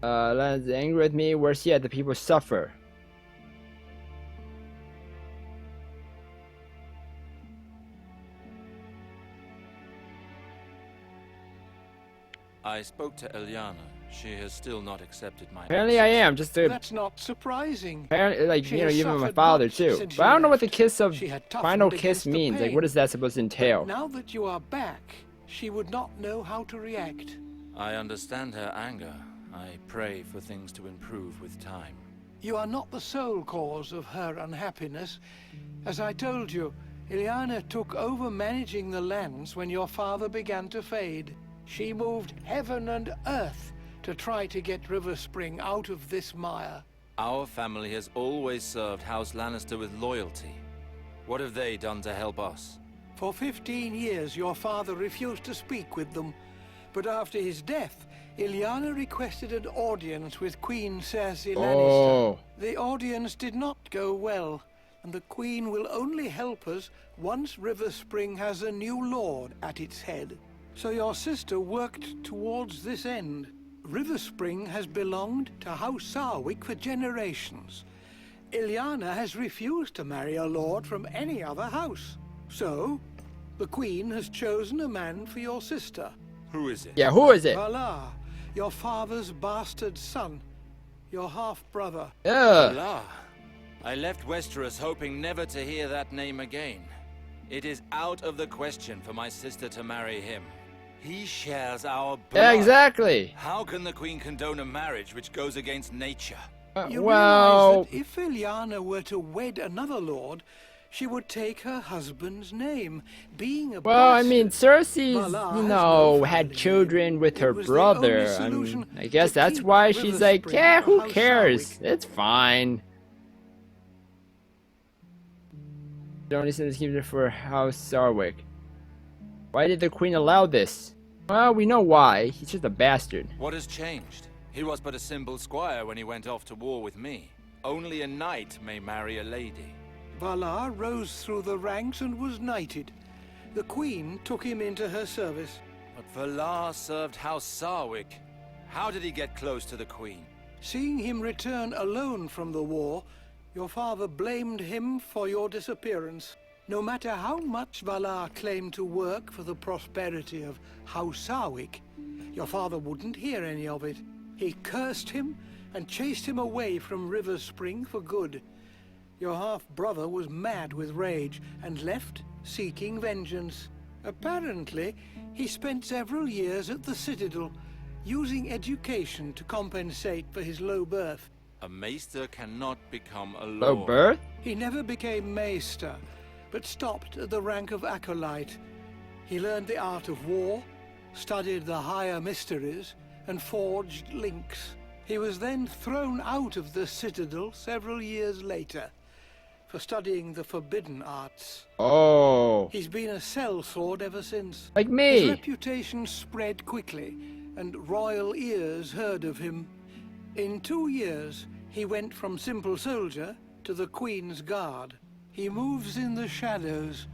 Len's angry with me. Worse yet, the people suffer. I spoke to Ilyana. She has still not accepted my Apparently I am, just to... That's not surprising. Apparently, like, She you know, has even my suffered father much too. since But I don't know what the left. kiss of She had toughened final against kiss the means. Like, pain. what is that supposed to entail? But now that you are back, she would not know how to react. I understand her anger. I pray for things to improve with time. You are not the sole cause of her unhappiness. As I told you, Ilyana took over managing the lands when your father began to fade. She moved heaven and earth to try to get River Spring out of this mire. Our family has always served House Lannister with loyalty. What have they done to help us? For 15 years, your father refused to speak with them. But after his death, Ilyana requested an audience with Queen Cersei Lannister. The audience did not go well, and the Queen will only help us once River Spring has a new lord at its head. So your sister worked towards this end. River Spring has belonged to House Sarwick for generations. Ilyana has refused to marry a lord from any other house. So, the Queen has chosen a man for your sister. Who is it? Yeah, who is it? Valar, your father's bastard son. Your half-brother. Valar. I left Westeros hoping never to hear that name again. It is out of the question for my sister to marry him. He shares our blood. Yeah, exactly. How can the Queen condone a marriage which goes against nature? You well... realize that if Ilyana were to wed another lord, she would take her husband's name, being a Well, I bastard. mean, Cersei's, Valar you has know, no had family. children with her was the only brother. solution I guess to that's keep why River she's like, Spring yeah, for who House cares? Sarwick. It's fine. Don't listen to the for House Sarwick. Why did the Queen allow this? Well, we know why. He's just a bastard. What has changed? He was but a simple squire when he went off to war with me. Only a knight may marry a lady. Valar rose through the ranks and was knighted. The Queen took him into her service. But Valar served House Sarwick. How did he get close to the Queen? Seeing him return alone from the war, your father blamed him for your disappearance. No matter how much Valar claimed to work for the prosperity of House Sarwick, your father wouldn't hear any of it. He cursed him and chased him away from River Spring for good. Your half-brother was mad with rage and left seeking vengeance. Apparently, he spent several years at the Citadel, using education to compensate for his low birth. A maester cannot become a lord. Low birth? He never became maester, but stopped at the rank of acolyte. He learned the art of war, studied the higher mysteries, and forged links. He was then thrown out of the Citadel several years later. for studying the forbidden arts. Oh. He's been a sellsword ever since. Like me. His reputation spread quickly, and royal ears heard of him. In 2 years, he went from simple soldier to the Queen's Guard. He moves in the shadows.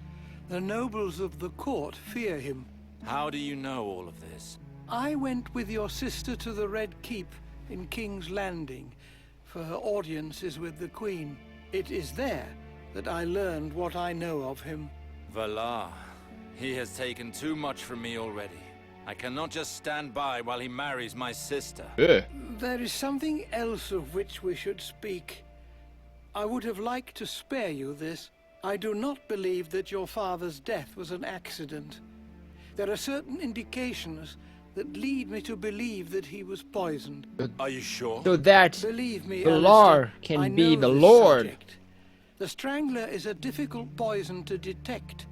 The nobles of the court fear him. How do you know all of this? I went with your sister to the Red Keep in King's Landing, for her audiences with the Queen. It is there that I learned what I know of him. Valar. He has taken too much from me already. I cannot just stand by while he marries my sister. There is something else of which we should speak. I would have liked to spare you this. I do not believe that your father's death was an accident. There are certain indications that lead me to believe that he was poisoned. Are you sure? So that Believe me, Valar Alistair, can I be know the this Lord. subject. The Strangler is a difficult poison to detect,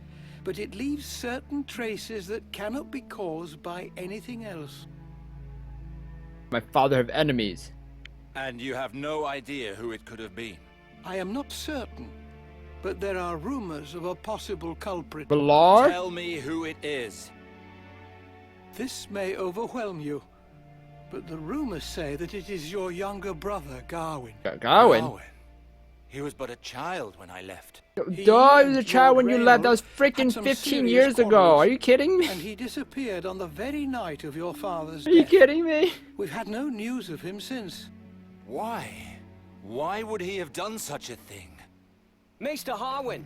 but it leaves certain traces that cannot be caused by anything else. My father have enemies. And you have no idea who it could have been? I am not certain, but there are rumors of a possible culprit. Valar? Tell me who it is. This may overwhelm you, but the rumors say that it is your younger brother, Gawain. Gawain? He was but a child when I left. Duh, I was a child when you left. That was freaking 15 years ago. Are you kidding me? And he disappeared on the very night of your father's Are you death. kidding me? We've had no news of him since. Why? Why would he have done such a thing? Maester Harwin,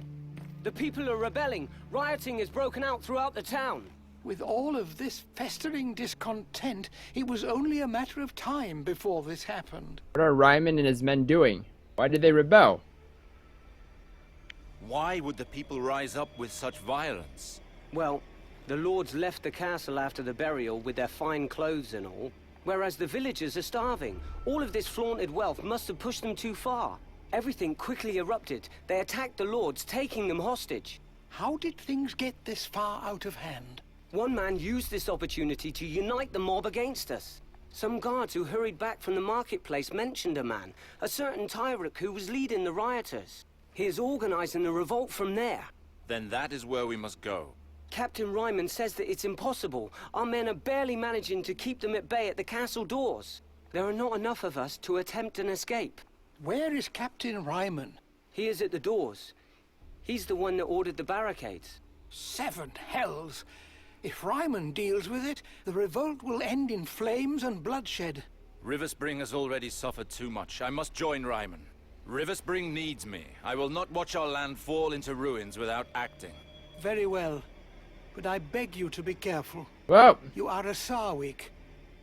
the people are rebelling. Rioting has broken out throughout the town. With all of this festering discontent, it was only a matter of time before this happened. What are Ryman and his men doing? Why did they rebel? Why would the people rise up with such violence? Well, the lords left the castle after the burial with their fine clothes and all, whereas the villagers are starving. All of this flaunted wealth must have pushed them too far. Everything quickly erupted. They attacked the lords, taking them hostage. How did things get this far out of hand? One man used this opportunity to unite the mob against us. Some guards who hurried back from the marketplace mentioned a man, a certain Tyrek who was leading the rioters. He is organizing a revolt from there. Then that is where we must go. Captain Ryman says that it's impossible. Our men are barely managing to keep them at bay at the castle doors. There are not enough of us to attempt an escape. Where is Captain Ryman? He is at the doors. He's the one that ordered the barricades. 7 hells! If Ryman deals with it, the revolt will end in flames and bloodshed. Riverspring has already suffered too much. I must join Ryman. Riverspring needs me. I will not watch our land fall into ruins without acting. Very well. But I beg you to be careful. Well, you are a Sarwick.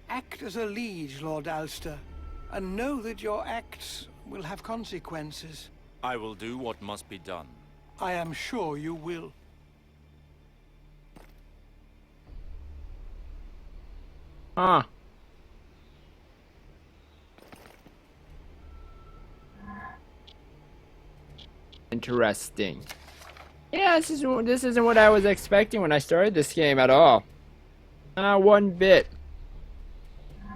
Act as a liege, Lord Alster, and know that your acts will have consequences. I will do what must be done. I am sure you will. Ah. Interesting. Yeah, this isn't what I was expecting when I started this game at all. Not one bit.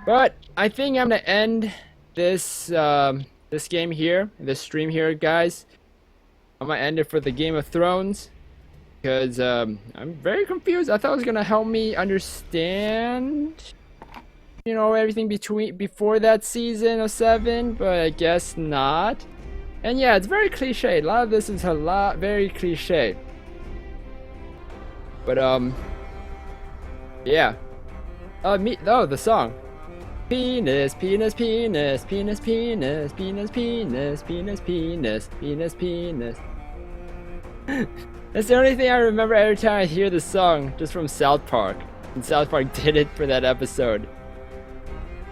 But I think I'm gonna end this this game here, this stream here, guys. I'm gonna end it for the Game of Thrones because I'm very confused. I thought it was gonna help me understand, you know, everything before that season of 7, but I guess not. And yeah, it's very cliche. A lot of this is very cliche. But yeah. The song. Penis, penis, penis, penis, penis, penis, penis, penis, penis, penis, penis. That's the only thing I remember every time I hear the song, just from South Park. And South Park did it for that episode.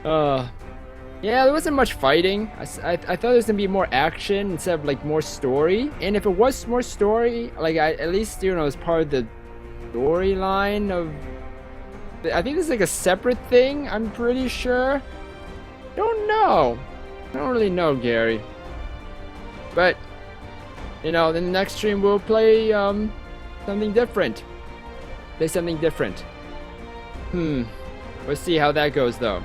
Yeah, there wasn't much fighting. I thought there was gonna be more action instead of like more story. And if it was more story, like at least, you know, as part of the storyline of, I think this is like a separate thing. I'm pretty sure. Don't know. I don't really know, Gary. But you know, in the next stream we'll play something different. Play something different. We'll see how that goes though.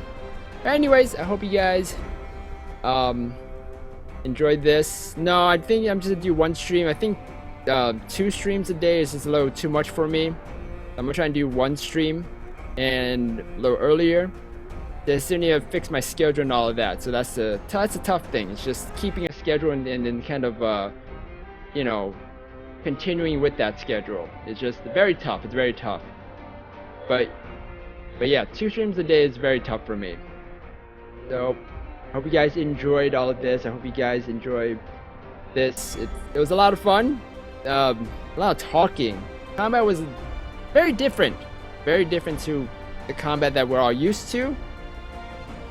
Anyways, I hope you guys enjoyed this. No, I think I'm just gonna do one stream. I think 2 streams a day is just a little too much for me. I'm gonna try and do 1 stream and a little earlier. I still need to fix my schedule and all of that. So that's a tough thing. It's just keeping a schedule and then kind of you know, continuing with that schedule. It's just very tough. It's very tough. But yeah, 2 streams a day is very tough for me. So I hope you guys enjoyed all of this. I hope you guys enjoyed this. It was a lot of fun. A lot of talking. Combat was very different to the combat that we're all used to.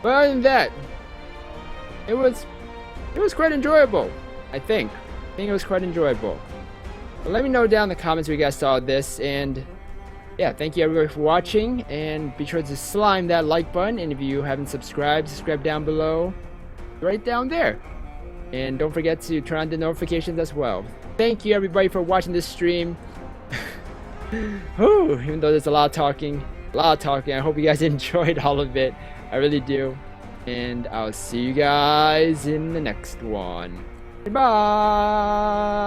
But other than that, it was quite enjoyable. I think it was quite enjoyable. But let me know down in the comments what you guys saw of this, and yeah, thank you everybody for watching, and be sure to slime that like button, and if you haven't subscribed, subscribe down below, right down there. And don't forget to turn on the notifications as well. Thank you everybody for watching this stream. Whew, even though there's a lot of talking, I hope you guys enjoyed all of it. I really do. And I'll see you guys in the next one. Goodbye.